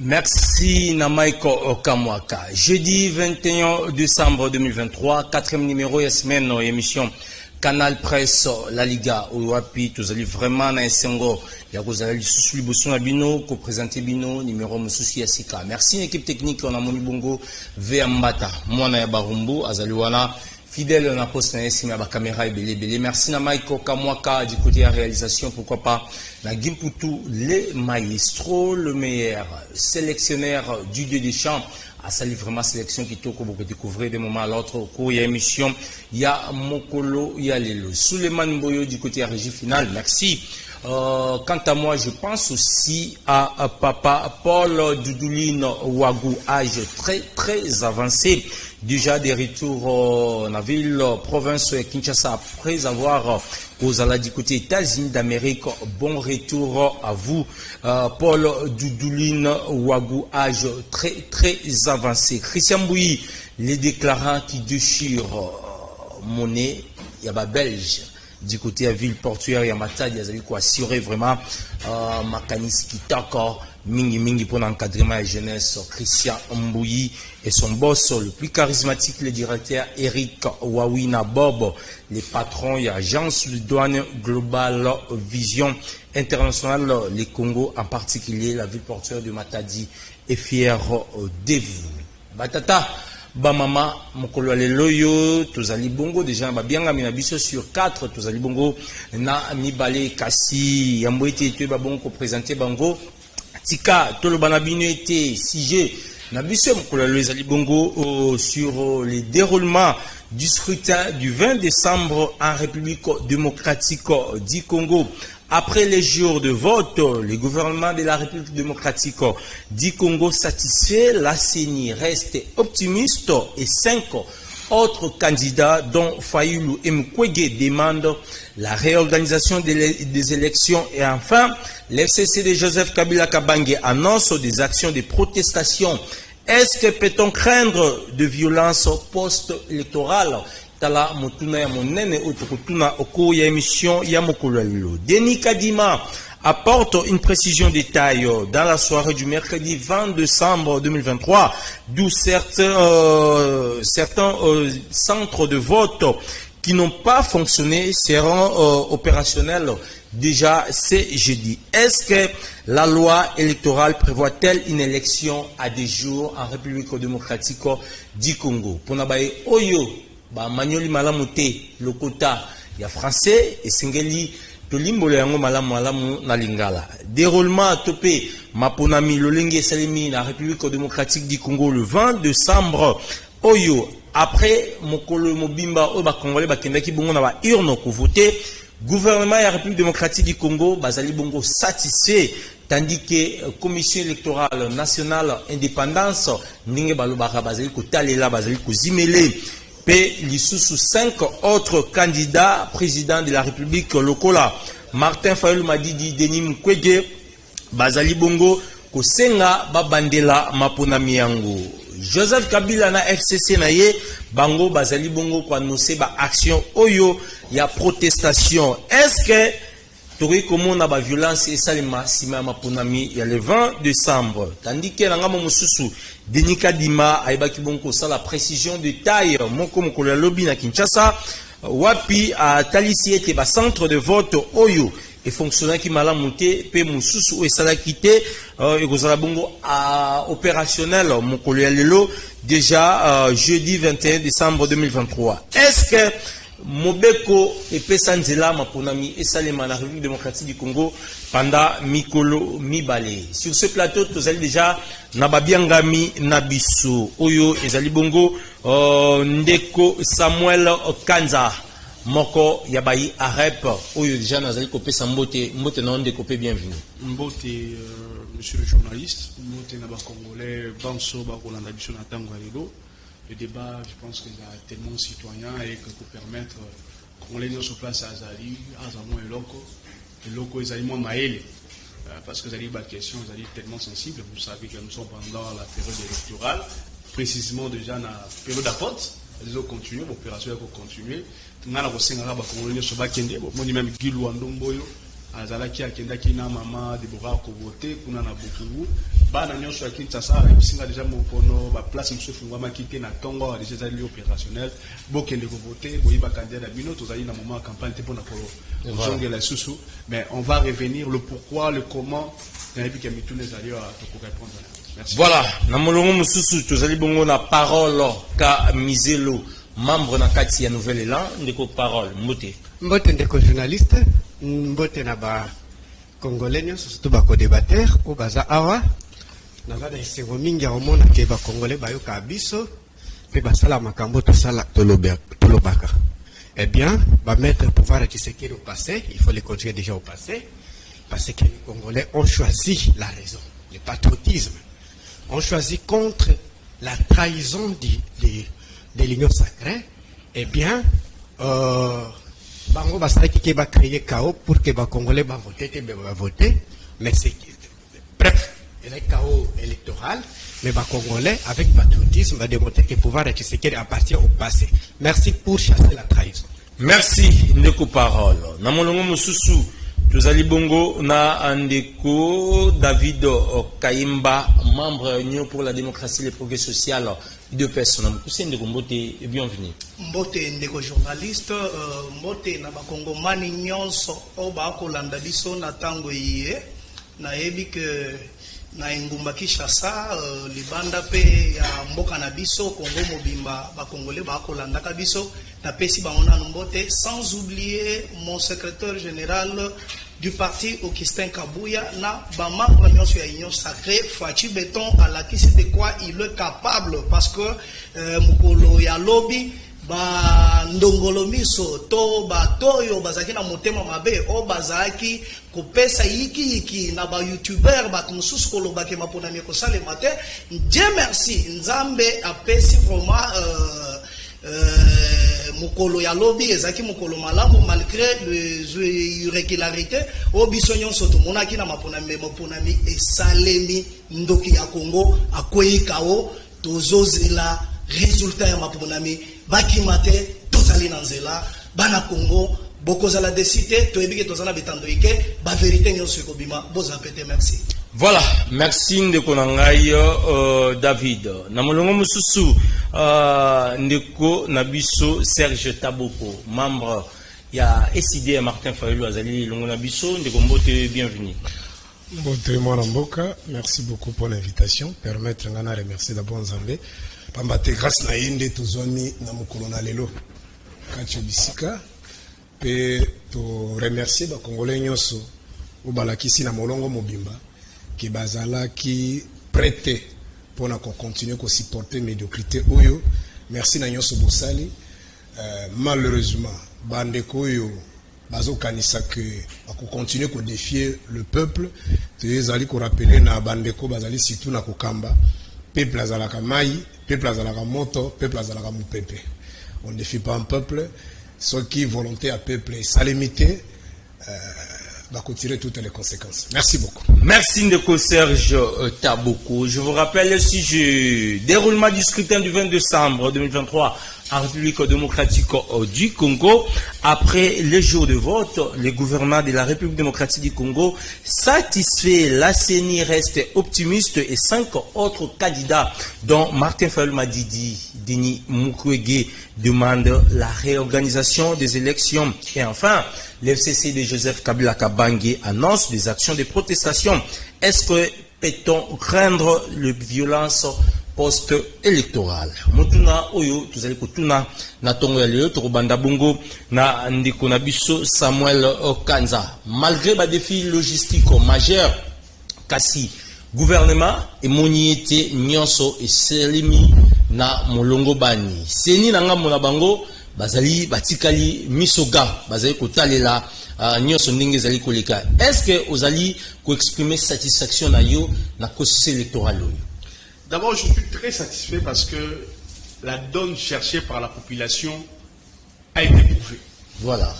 Merci Namaiko Okamwaka. Jeudi 21 décembre 2023, quatrième numéro de semaine émission Canal Presse La Liga Ouapi. Tous allez vraiment na esengo ya kozala lisusu liboso na bino ko présenter bino numéro mususu ya sika. Merci l'équipe technique on a moni bongo V Mbata mwana ya Barumbu azaliwana fidèle na poste na esima ba caméra ebele. Merci na Maiko Kamwaka du côté de la réalisation, pourquoi pas na Gimputu les maestros, le meilleur sélectionneur du Dieu des champs. À sa vraiment sélection qui toko pour découvrir des moments à l'autre au cours de l'émission. Il y a Mokolo, il y a Lelo. Suleiman Boyo du côté de la régie finale, merci. Quant à moi, je pense aussi à Papa Paul Doudouline Ouagou, âge très avancé. Déjà des retours dans la ville, province de Kinshasa, après avoir causé du côté États-Unis d'Amérique. Bon retour à vous, Paul Doudouline Ouagou, âge très avancé. Christian Bouy, les déclarants qui déchirent monnaie, il y a pas belge. Du côté de la ville portuaire, il y a Matadi, il y a assurer vraiment Makanis qui d'accord. Mingi pour l'encadrement de jeunesse, Christian Mbouyi et son boss, le plus charismatique, le directeur Eric Wawina Bob, les patrons et agences de douane globale Vision Internationale, les Congo en particulier, la ville portuaire de Matadi est fière de vous. Batata, Bamama, Mokolo Loyo, Tozali Bongo, déjà, bien Minabiso sur 4, Tozali Bongo, Na Mibale Kassi, Yambouete, Babongo, présenté Bango. Tika, tout le banabino était sujet. Nabiso Bongo sur les déroulements du scrutin du 20 décembre en République démocratique du Congo. Après les jours de vote, le gouvernement de la République démocratique du Congo satisfait. La CENI reste optimiste et 5 autres candidats, dont Fayulu Mkwege, demandent la réorganisation des élections. Et enfin, l'FCC de Joseph Kabila Kabange annonce des actions de protestation. Est-ce que peut-on craindre de violences post-électorales? Tala Motuna ya Monene Otokotuna Oko ya émission Yamokolalo. Denis Kadima apporte une précision détail dans la soirée du mercredi 20 décembre 2023, d'où certains centres de vote qui n'ont pas fonctionné seront opérationnels déjà ce jeudi. Est-ce que la loi électorale prévoit-elle une élection à des jours en République démocratique du Congo? Pour nabaye oyo ba manyoli malamuté lokota ya français et singeli Tolimbo yango malamu na lingala. Déroulement topé maponami lolenge salimi la République démocratique du Congo le 20 décembre oyo. Après mokolo mobimba o ba congolais ba kendaki bongo na ba urne ko voter, gouvernement de la République démocratique du Congo bazali bongo satisfait, tandis que commission électorale nationale indépendance ninge balobaka bazali ko talela bazali ko zimele. P. Lissousou 5 autres candidats présidents de la République Lokola. Martin Fayulu Madidi, Denis Mukwege, Bazali Bongo, Kosenga, Babandela, Maponami Yango. Joseph Kabila na FCC na ye, Bango, Bazali Bongo, kwa annoncer ba action Oyo, ya protestation. Est-ce que Tori comment na ba violence et salima sima maponami ya le 20 décembre, tandis que Langamo Mususu Denis Kadima aibaki bonko ça la précision de taille moko mokolo lobby na Kinshasa wapi a talisi ete ba centre de vote oyo et fonctionnaire qui mala monté pe Mususu et sala quitté et kozala bongo opérationnel mokolo lelo déjà jeudi 21 décembre 2023. Est-ce que Mobeko et Pesanzela Maponami et Salema la République démocratique du Congo pendant Mikolo Mibale. Sur ce plateau, vous allez déjà Nababiangami Nabiso Oyo et Zalibongo Ndeko Samuel Kanza Moko Yabayi Arep Oyo déjà Nazali Kopé Sambote Mbote non décopé bienvenue. Mbote monsieur le journaliste, Mbote Naba Congolais, Banso Bakolanda Biso Natango Alelo. Le débat, je pense qu'il y a tellement de citoyens et que pour permettre qu'on les sur place à Azali, Azamon et Loco et Zalimon Maël, parce que Zali, la question est tellement sensible. Vous savez que nous sommes pendant la période électorale, précisément déjà dans la période d'apote. Les autres continuent, l'opération va continuer. Nous avons aussi un rabat qu'on sur Bakende, même Gilou Andomboyo, azalaki akendaki na mama Deborah Kovote kuna na Bukungu bana nyonso ya Kinshasa singa déjà mokono ba place monsieur fungwama kite na tongo a déjà ali opérationnel bokende Kovote boyiba candidat na bino tozali na moment campagne te pona ko jongela susu mais on va revenir le pourquoi le comment na ebi ke mitune zali à to répondre. Merci. Voilà, na molongo mususu tozali bongo na parole ka Mizelo membre na kati ya Nouvel Élan ndeko parole mbote. Mbote ndeko journaliste, mbote na ba congolais surtout ba co-débatteur o baza awa na zana isengo mingi omona ke ba congolais bayoka biso pe basala makambo to sala tolobaka. Eh bien, ba mettre pouvoir à Tshisekedi au passé, il faut les continuer déjà au passé parce que les Congolais ont choisi la raison, le patriotisme. On choisit contre la trahison de l'union sacrée. Eh bien, bango basaki ki ba créer chaos pour que ba Congolais ba voter, mais c'est bref, il y a chaos électoral, mais ba Congolais avec patriotisme va démontrer que le pouvoir de Tshisekedi appartient au passé. Merci pour chasser la trahison. Merci ndeko parole. Na molongo mususu tozali bongo na ndeko David Kayimba, membre Union pour la démocratie et le progrès social de personnes. Mukuse ndeko mbote et bienvenue. Mbote ndeko journaliste, mbote na bakongomani nyonso o bakolanda biso na tango iye na yebi ke na engumba Kinshasa libanda pe ya mboka na biso Kongo mobimba bakongolais bakolanda ka biso na pesi bangona mbote, sans oublier mon secrétaire général du parti Augustin Kabouya na bama nyonso ya union sacrée Fachi Béton à la qui c'est de quoi il est capable parce que mukolo ya lobby ba ndongolo miso to ba toyo bazaki na motema mabe o bazaki kopesa yiki na ba youtuber ba mususu koloba ke mapona mi ko sale matin. Dieu merci nzambe apesi vraiment mukolo ya lobby ezaki mukolo malamu malgré les irrégularités o bisonyon soto monaki na mapona mi esalemi ndoki ya Congo akoyikao tozozela résultat ya maponami bakimate tozali na nzela bana Congo bokozala décider to ebike tozana betando ike ba vérité nyonso ekobima boza pete. Merci. Voilà, merci ndeko na ngai David. Na molongo mususu ndeko na biso Serge Taboko, membre ya SID Martin Fayulu azali longo na biso ndeko mbote bienvenue. Mbote mwana mboka, merci beaucoup pour l'invitation. Permettre ngana remercier d'abord Nzambe. Pambate grâce na yende tozwami na mokolo na lelo kati bisika pe to remercier ba congolais nyonso o balakisi na molongo mobimba ki bazala ki prêté pour na continuer ko supporter médiocrité oyo. Merci na nyonso bosali. Malheureusement bandeko oyo bazo kanisa que ako continuer ko défier le peuple tezali ko rappeler na bandeko bazali surtout na kokamba peuple azalaka mai, peuple azalaka moto, peuple azalaka mupepe. On ne défie pas un peuple, ce qui volonté à peuple et salémité va tirer toutes les conséquences. Merci beaucoup. Merci ndeko Serge Taboko. Je vous rappelle le sujet déroulement du scrutin du 20 décembre 2023 en République démocratique du Congo. Après les jours de vote, le gouvernement de la République démocratique du Congo satisfait. La CENI reste optimiste et 5 autres candidats, dont Martin Fayulu Madidi, Denis Mukwege, demandent la réorganisation des élections. Et enfin, l'FCC de Joseph Kabila Kabange annonce des actions de protestation. Est-ce que peut-on craindre les violences post-électorale? Motuna oyo tuzali kotuna na tongo ya leo tokobanda bongo na ndeko na biso Samuel Okanza. Malgré ba défis logistiques majeurs kasi gouvernement emoni ete nyonso eselemi na molongo bani seni na ngambo na bango bazali batikali misoga bazali kotalela nyonso ndenge ezali koleka. Est-ce que ozali ko exprimer satisfaction na yo na processus électoral oyo? D'abord, je suis très satisfait parce que la donne cherchée par la population a été prouvée. Voilà.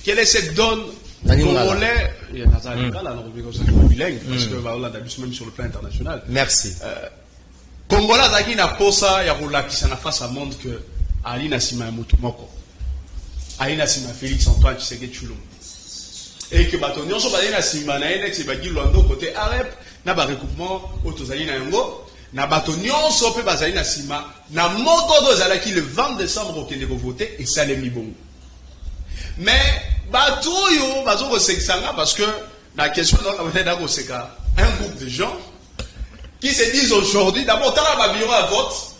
Quelle est cette donne congolais? Il y a parce que on a même sur le plan international. Merci. Congolais zaki na posa ya kolakisa na face à monde que Ali na sima moto moko. Ali na sima Félix Antoine Tshisekedi Tshilombo. et que Batonion soit basé na Simanaïne, c'est Bagi Luando côté Arep, na ba recoupement autozali na yango, na Batonion soit basé na Sima, na moto dozalaki le 20 décembre au Kende voter et ça les mi bon. Mais Batoyo, Bazo Seksanga parce que la question on a d'accord c'est un groupe de gens qui se disent aujourd'hui d'abord t'as la bureau à vote,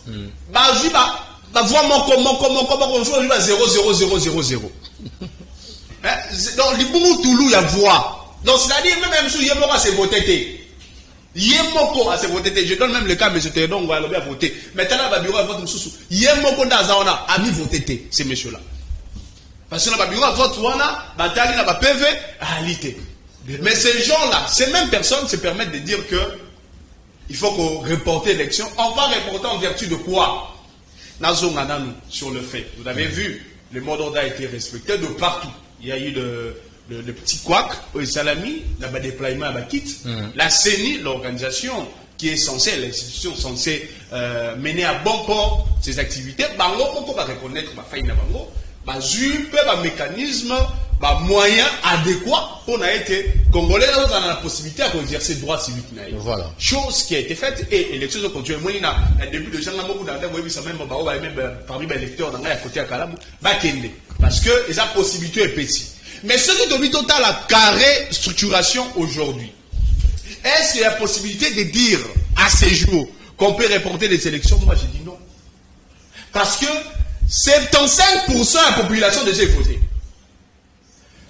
voix mon 0. Donc, les Toulou, il y a voix. Donc, c'est-à-dire, même si Yemoko a voté. Yemoko a voté. Je donne même le cas, mais je te donne, on va voter. Maintenant, le bureau a voté. Yemoko a mis voté, ces messieurs-là. Parce que le bureau a voté, Batali n'a pas PV, à l'ité. Mais ces gens-là, ces mêmes personnes se permettent de dire que il faut qu'on reporte l'élection. On va reporter en vertu de quoi? Sur le fait. Vous avez vu, le mot d'ordre a été respecté de partout. Il y a eu le petit couac au Salami, le déploiement à Bakit, la CENI, l'organisation qui est censée, l'institution censée mener à bon port ses activités, on va reconnaître ma faille na bango, un mécanisme, un moyen adéquat pour que Congolais ont la possibilité d'exercer droit civique. Voilà. Chose qui a été faite et l'élection se continue. Moi, il y a un début de gens qui ont même parmi les électeurs à côté à Kalam, parce que les possibilités est petite. Mais ce qui est total la carré structuration aujourd'hui, est-ce qu'il y a la possibilité de dire à ces jours qu'on peut reporter les élections? Moi, j'ai dit non. Parce que 75% de la population déjà est votée.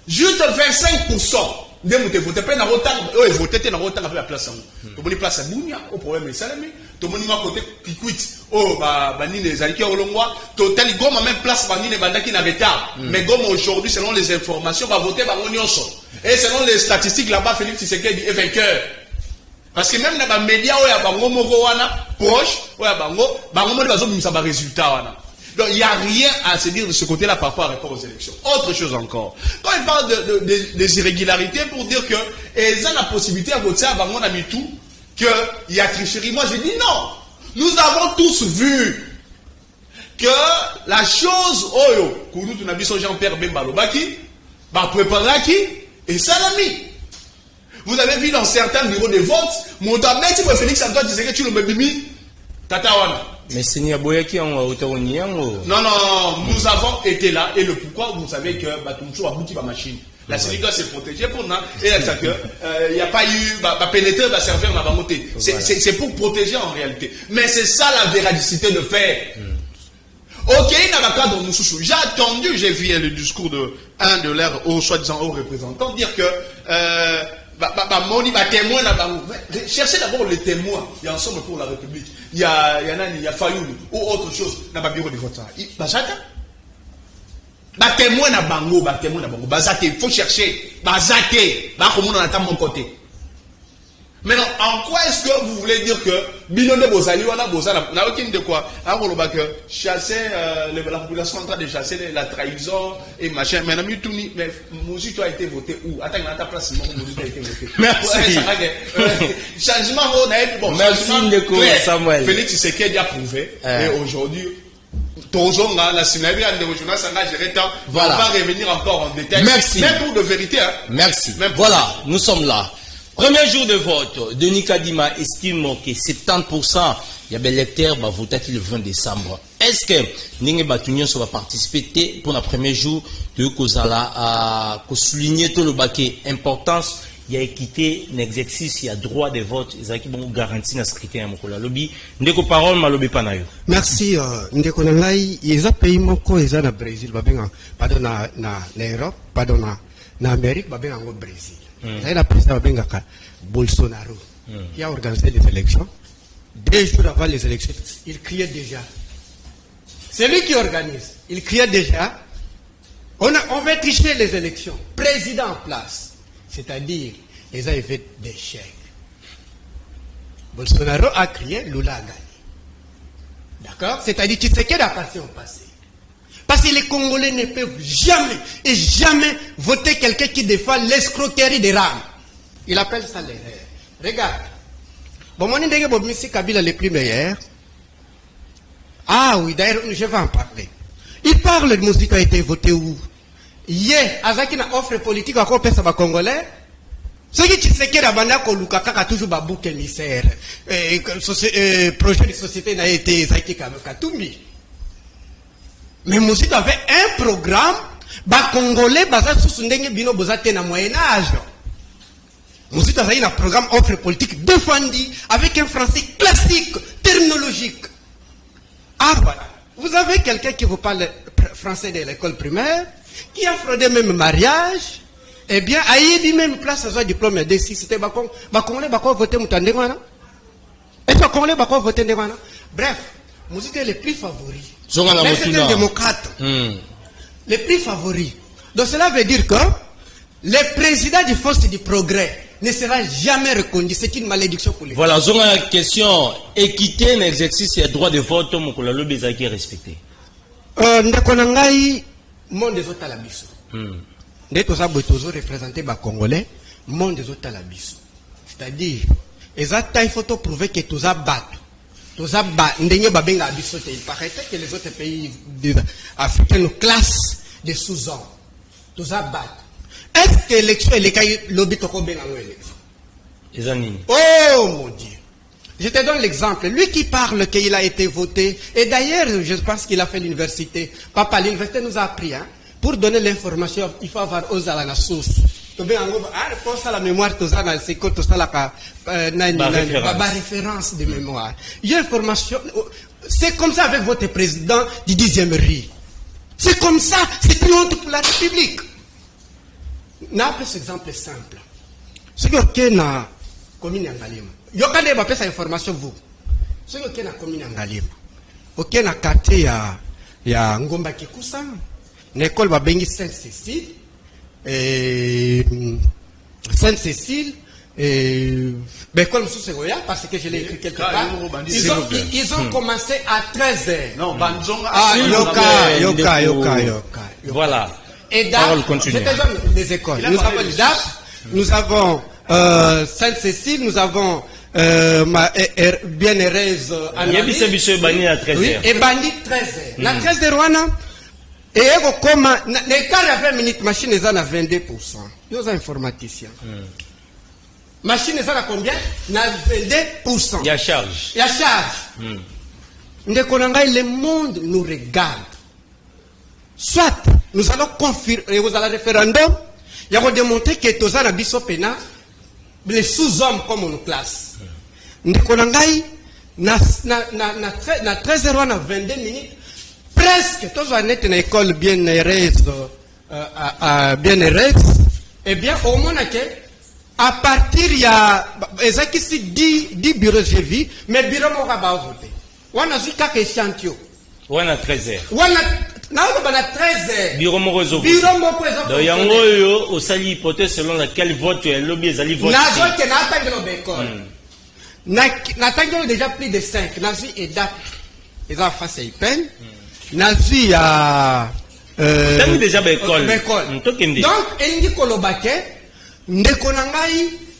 Juste 25% de vous voter. Pas dans autant, voter dans autant la place. Tout le monde place à Bounia au problème des salami. Tout le monde à côté Piquit. Oh bani les alliés au Longwa. Total Goma même place bani les bandaki n'avaient pas. Mais Goma aujourd'hui selon les informations va voter par Onionso. Et selon les statistiques là-bas Félix Tshisekedi est vainqueur. Parce que même dans les médias où il y a bango mogoana proche, où il y a bango de bazom ça va résultat wana. Donc, il n'y a rien à se dire de ce côté-là par rapport aux élections. Autre chose encore. Quand il parle des irrégularités, pour dire que, ils ont la possibilité à voter avant mon ami tout, qu'il y a tricherie. Moi, je dis non. Nous avons tous vu que la chose, que nous avons vu Jean-Pierre Bembalobaki, Préparaki, et Salami. Vous avez vu dans certains bureaux de vote, mon tamé, si Félix Antoine disait que tu le mets Tatawana. Mais c'est Niaboyaki en hauteur Non, nous avons été là et le pourquoi vous savez que Batumchou a bouti ma machine. La CENI doit se protéger pour nous et il n'y a pas eu pénétrer va servir ma bangoté. C'est pour protéger en réalité. Mais c'est ça la véracité de faire. Ok, il n'a pas cadre Moussouchou. J'ai attendu, j'ai vu le discours de un de leurs soi-disant hauts représentants dire que témoin cherchez d'abord les témoins. Il y a ensemble pour la République. Il y a Fayoul ou autre chose dans le bureau de vote. Témoin na bango, il faut chercher. Mon côté. Maintenant, en quoi est-ce que vous voulez dire que millions de Bozali ou n'a aucune de quoi? Chasser la population en train de chasser la trahison et machin. Mais Mouzi, tu as été voté où? Attends, à ta place, Mouzi, tu as été voté. Merci. Changement, bon, merci Ndeko Samuel. Félix Tshisekedi a prouvé. Et aujourd'hui, la Sinabi a on va revenir encore en détail. Merci. Même pour de vérité. Hein. Merci. Voilà, nous sommes là. Premier jour de vote, Denis Kadima estime que 70% des électeurs vont voter le 20 décembre. Est-ce que Ninge Batunion va participer pour le premier jour de Kozala à souligner tout le baquet importance? Il y a équité, l'exercice, il y a droit de vote, ils ont garanti la sécurité à Mokola Lobby. Ndeko parole, Malobi Panayo. Merci, Ndeko Nangai, ils ont payé mon co, ils ont au Brésil, pardon, na Europe, pardon, na Amérique, au Brésil. La présidente Bolsonaro qui a organisé les élections. 2 jours avant les élections, il criait déjà. C'est lui qui organise. Il criait déjà. On va tricher les élections. Président en place. C'est-à-dire, ils ont fait des chèques. Bolsonaro a crié, Lula a gagné. D'accord? C'est-à-dire qu'il Tshisekedi a passé au passé. Parce que les Congolais ne peuvent jamais et jamais voter quelqu'un qui défend l'escroquerie des rames. Il appelle ça l'erreur. Regarde. Bon, mon idée que M. Kabila le plus meilleur. Ah oui, d'ailleurs, je vais en parler. Il parle de musique a été votée où? Yé, azaki na offre politique à pesa ba Congolais. Ce qui Tshisekedi a banda ko luka kaka toujours ba bouc émissaire. Projet de société n'a été Zaki Katumbi. Mais Moussito avait un programme, ba Congolais baza sous ndenge bino bozate na Moyen Âge. Moussito avait un programme offre politique défendu avec un français classique, terminologique. Ah voilà. Vous avez quelqu'un qui vous parle français de l'école primaire, qui a fraudé même mariage, eh bien, aïe même place à son diplôme de si c'était Bakong, Bakongolais Bakong voté Moutandengwana. Et Bakongolais Bakong voté Ndengwana. Bref, Moussito est le plus favori. Mais c'est un démocrate. Les plus favoris. Donc cela veut dire que le président du Force du Progrès ne sera jamais reconnu. C'est une malédiction pour les gens. Voilà, on a la question. Équité n'exercice et droit de vote, mon collègue Bezaki est respecté. Ndakonangai, monde des autres à la biso. Dès que ça toujours représenté par Congolais, monde des autres à la biso. C'est-à-dire, il faut prouver que tous battu. Tous battu. Ndenye babenga biso. Il paraît que les autres pays africains nous classent des sous-hommes. Tous battu. Est-ce que l'élection est le lobby toko benga l'élection? Oh mon Dieu. Je te donne l'exemple. Lui qui parle qu'il a été voté, et d'ailleurs, je pense qu'il a fait l'université. Papa, l'université nous a appris, hein, pour donner l'information, il faut avoir osé à la source. Pour la mémoire, c'est quoi tout ça, la référence de mémoire. Il y a information. C'est comme ça avec votre président du 10e RI. C'est comme ça. C'est une honte pour la République. N'a pas cet exemple simple. Ce que na commune Ngalima. Yokane ba pesa information vous. Ce que na commune Ngalima. OK na quartier ya Ngomba Kikusa, na école ba bengi Sainte-Cécile l'école sous Segoya parce que je l'ai écrit quelque part. Ils ont commencé à 13h. Non, Yoka. Voilà. Et DAP, je te donne les écoles. Nous avons le DAP, nous avons Sainte-Cécile, nous avons Bien-Heureuse oui, et Bandit 13h. La 13h, Rwanda, et comme les 40 minutes, machine est à 22%. Nous sommes informaticiens. Machine est à combien? 22%. Il y a charge. Il y a charge. Le monde nous regarde. Soit nous allons confirmer, vous allez référendum, il y a démontrer que tous les bisopena, les sous-hommes comme on nous classe. Ndekonangai, na 13h, na 22 minutes, presque tous les net na école bien-heureuse, eh bien, au moins, à partir, il y a, ici 10 bureaux de vie, mais bureau m'aura pas voté. On a vu quelques échantillons. On a 13h. On a 13h. Bureau Morozo. Bureau Morozo. Donc, il y a un sali hypothèse selon laquelle vote le lobby est allé voter. N'attendons déjà plus de 5. Nazi et DAP. Ils ont face à Ipen. Nazi a. Déjà l'école. Donc, il dit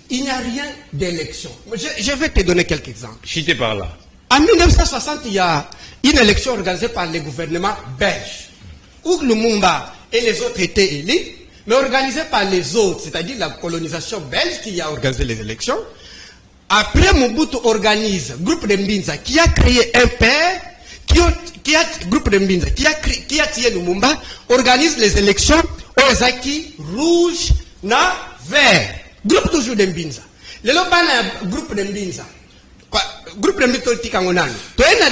il n'y a rien d'élection. Je vais te donner quelques exemples. Chité par là. En 1960, il y a une élection organisée par le gouvernement belge, où Lumumba et les autres étaient élus, mais organisée par les autres, c'est-à-dire la colonisation belge qui a organisé les élections. Après, Mobutu organise groupe de Mbinza qui a créé un père, groupe de Mbinza qui a tué Lumumba, organise les élections aux acquis rouge, na vert. Groupe toujours de Mbinza. Le groupe de Mbinza. Groupe de Mbinza en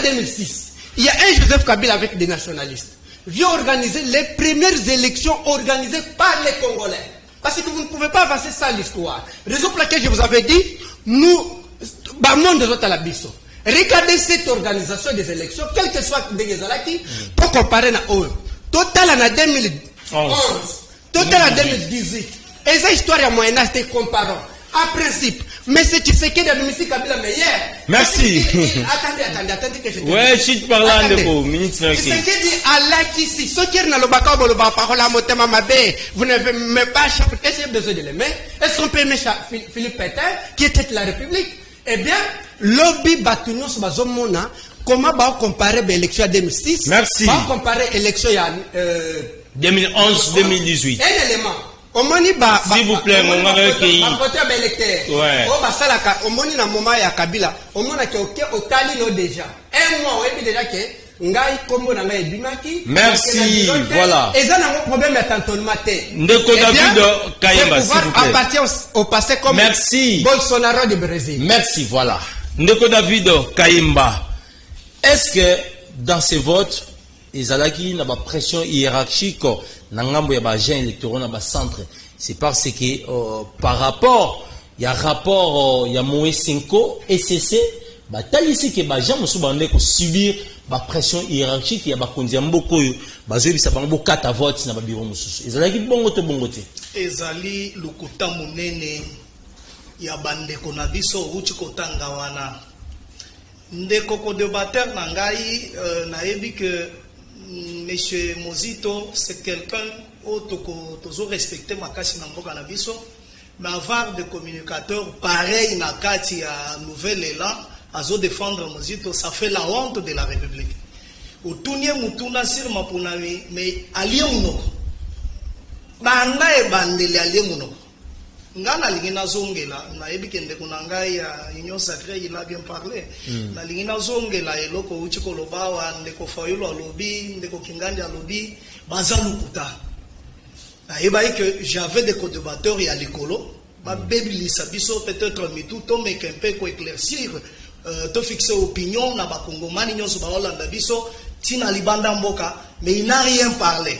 2006. Il y a un Joseph Kabila avec des nationalistes. Vient organiser les premières élections organisées par les Congolais. Parce que vous ne pouvez pas avancer ça l'histoire. Raison pour laquelle je vous avais dit, nous, monde des autres à la biso. Regardez cette organisation des élections, quel que soit des Zalaki, pour comparer à eux. Total en 2011, total en 2018. Et cette histoire à Moyen-Âge, c'était comparant. En principe. Mais c'est Tshisekedi de M. Kabila meilleur. Merci. Attendez que je te ouais, chute par là, Tshisekedi Allah qui si. Ce qui est dans le baka, parole à Motema Mabé, vous ne m'avez pas chapeau. Est-ce qu'il y a besoin de l'aimer? Est-ce qu'on peut aimer Philippe Pétain, qui était de la République? Eh bien, lobby Batuno Bazomona, comment va comparer l'élection à 2006? Merci. Va comparer l'élection à 2011-2018. Un élément. Omoni ba s'il vous plaît, mon gars qui voté électeur. Ouais. O ba sala ka omoni na moment ya Kabila. Omona ke OK otali no déjà. Un mois oui déjà que ngai kombo na ngai bimaki. Merci, voilà. Et ça n'a pas problème à tantonnement. Ndeko David Kayemba, s'il vous plaît. Appartient au passé comme merci. Bolsonaro du Brésil. Merci, voilà. Ndeko David Kayemba, est-ce que dans ces votes, ezalaki na ba pression hiérarchique na ngambo ya ba agents électoraux na ba centre, c'est parce que par rapport il y a rapport il y a Moe 5 SCC ba talisi ke ba gens musu bande ko subir ba pression hiérarchique ya ba konzi mboko yo bazobisa bango kata vote na ba bureau mususu ezalaki bongo te ezali lukuta munene ya bande ko na biso uchi kotanga wana ndeko ko débatteur na ngai na yebi que Monsieur Mozito, c'est quelqu'un qui respecté ma casse na mboka na biso, mais avoir des communicateurs pareil na kati à nouvel élan, azo défendre Mozito, ça fait la honte de la République. Au tournier mutuna sur ma punami, mais allié munoko. Banda e bandele allié munoko. Ngana lingina zongela na ebikende kunanga ya union sacrée il a bien parlé na lingina zongela eloko uchi kolobawa ndeko fayulo alobi ndeko kingandi alobi bazalukuta na ebai que j'avais des co-débatteurs ya likolo ba bebilisa biso peut-être mituto mais qu'un peu ko éclaircir to fixer opinion na ba kongomani nyonso ba Hollande biso tina libanda mboka mais il n'a rien parlé.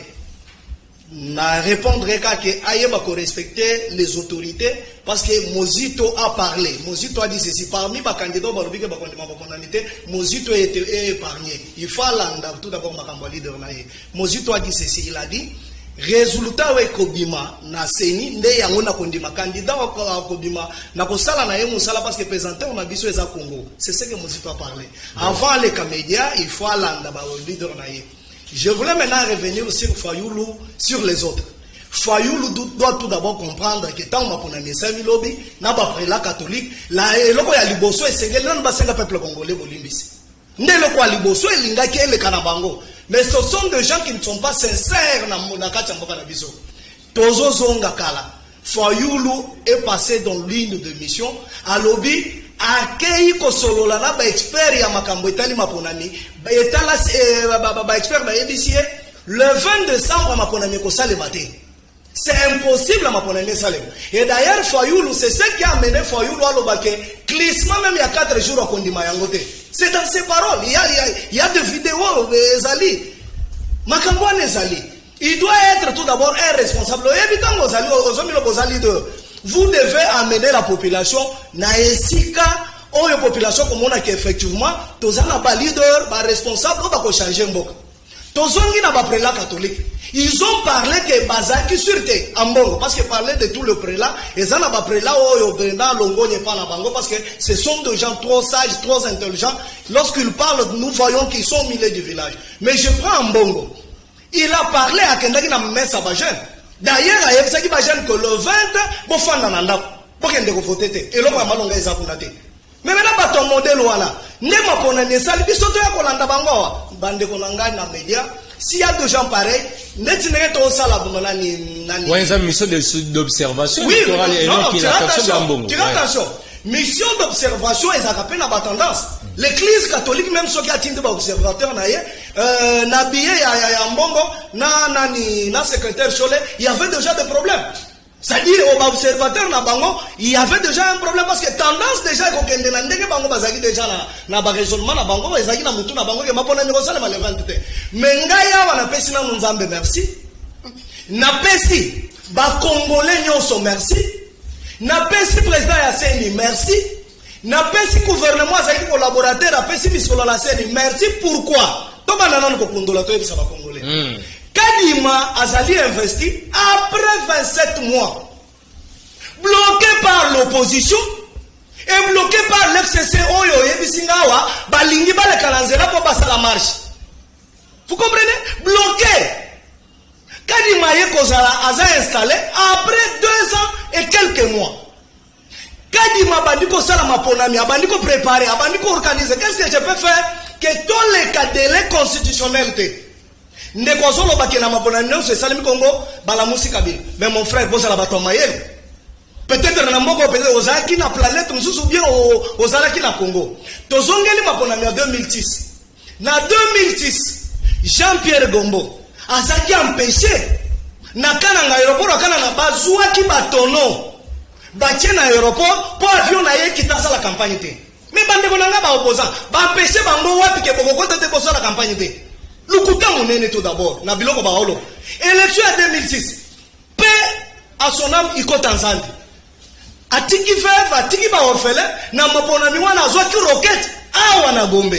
Na répondre que Ayeba ko respecter les autorités parce que Mozito a parlé. Mozito a dit ceci parmi les candidats balobike ba condamnité Mozito a été épargné. Il faut landa tout d'abord makambo leader na ye. Mozito a dit ceci, il a dit résultat we kobima na seni nde yango na kondima candidat wa kobima na kosala na ye musala parce que présentateur na biso eza Congo. C'est ce que Mozito a parlé. Avant les médias, il faut landa ba leader na ye. Je voulais maintenant revenir sur Fayoulou, sur les autres. Fayoulou doit tout d'abord comprendre que tant qu'on a mis 5 000 lobbies, n'a pas pris la catholique, la loko ya liboso et c'est que l'on va se le peuple congolais bolimbisi. Né loko ya liboso et linga qui est le kanabango. Mais ce sont des gens qui ne sont pas sincères dans la kati mboka na biso. Tozo zonga kala. Fayoulou est passé dans l'une de mission à lobby. Akei kosolola na ba expert ya makambo etali maponami ba etala ba expert ba yebisiye le 20 décembre maponami ko sale baté c'est impossible maponami sale et d'ailleurs Fayoulou c'est ce qui a amené Fayoulou à l'obake glissement même il y a 4 jours à kondima yangote c'est dans ses paroles il y a des vidéos ezali makambo ezali il doit être tout d'abord un responsable et bitango zali ozomilo bozali de vous devez amener la population na esika oyo population comme on a qu'effectivement tozana ba leader ba responsable ba ko changer mboka tozongi na ba prélat catholique ils ont parlé que bazaki sûreté ambongo parce que parler de tout le prélat et ça na ba prélat oyo brenda longonye pa na bango parce que ce sont des gens trop sages trop intelligents lorsqu'ils parlent nous voyons qu'ils sont au milieu du village mais je prends ambongo il a parlé à kendaki na messa ba jeune. D'ailleurs, il y a des gens que le 20, bon fan dans l'anda, pour qu'il y ait des votés, et l'homme a malongé les apunate. Mais maintenant, ton modèle voilà, n'est pas pour les salles, ils sont tous à Kolanda Bango, bande Konanga dans les médias. S'il y a des gens pareils, n'est-ce pas au salabumana ni. Oui, c'est une mission d'observation. Oui, tire attention. Mission d'observation, ils ont la tendance. L'église catholique, même ceux qui attendent des observateurs, n'habillé à Mbongo, na secrétaire Cholet, il y avait déjà des problèmes. C'est-à-dire, aux observateurs, il y avait déjà un problème parce que tendance déjà, quand on a déjà na raisonnement, na bango, ils ont mutu na bango, ils ont pas négocié le levanté. Mais ngaya, on a pesi na nzambe merci. Na pesi, ba Congolais nyonso merci. Na pesi président ya Seni merci. Na pesi gouvernement azaki collaborateur na pesi misolo la Seni merci. Pourquoi? To banana ko kondola to ebisa ba Congolais. Kadima azali investi après 27 mois. Bloqué par l'opposition et bloqué par l'FCC oyo yebisingawa balingi bale kalanzela po basa la marche. Vous comprenez? Bloqué. Kadima Yekozala a installé après 2 ans et quelques mois. Kadima Bandiko Salama Ponami, Bandiko préparé, Bandiko organisé. Qu'est-ce que je peux faire? Que tous les cas délai constitutionnels, ndeko zolo bakena mapona nyonso esalemi Congo bala musika bi. Mais mon frère bozala bato mayele. Peut-être na mboko peut-être ozaki na planète mususu bien ozalaki na Congo. Tozongeli mapona en 2006. Na 2006 Jean-Pierre Gombo azaki empêché na kana aéroport akana na bazwaki batono. Batie na aéroport pour avion na ye kitasa la campagne te. Mais bande ko nanga ba opposant ba empêcher bango wapi ke boko te boso la campagne te. Lukuta monene tout d'abord na biloko ba holo. Élection en 2006. Paix à son âme iko Tanzanie. Atiki veuve atiki ba orphelin na mapona mi wana azwaki roquette awa na Gombe.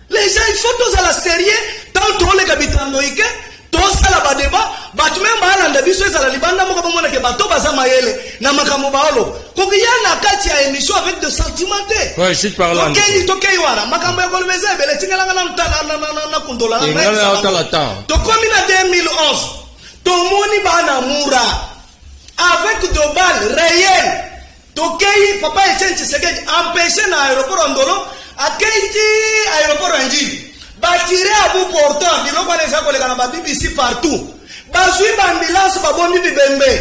Les gens il faut tous à la sérieux tant to le capitano ike to sala ba débat batu memba alanda biso ezala libanda moko bomona ke bato baza mayele na makambo baolo kokiya na kati ya émission avec de sentimenté. Ouais, je te parle. OK, ni toke wana makambo ya kolobeza bele tingala na kundola na to komi na 2011 to moni bana mura avec de balles réelles. Tokei papa Etienne Tshisekedi empêché na aéroport Ndolo akeiti aéroport Njili batiré à bout portant biloko les akoleka na BBC partout bazui ba ambulance babombi bibembe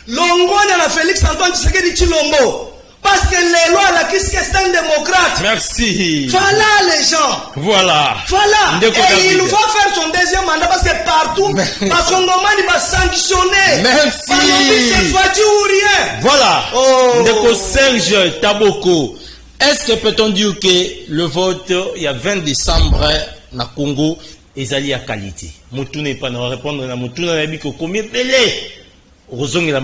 longona na Félix Antoine Tshisekedi Chilombo parce que les lois la qu'est-ce que c'est un démocrate. Merci. Voilà les gens. Voilà. Voilà. Et il va faire son deuxième mandat parce que partout les Congolais va sanctionner. Merci. C'est fati ou rien. Voilà. Oh. Ndeko Serge Taboko. Est-ce que peut-on dire que le vote il y a 20 décembre na Congo ezali à qualité? Mutune pas na répondre na mutune na biko combien belé. Répondez à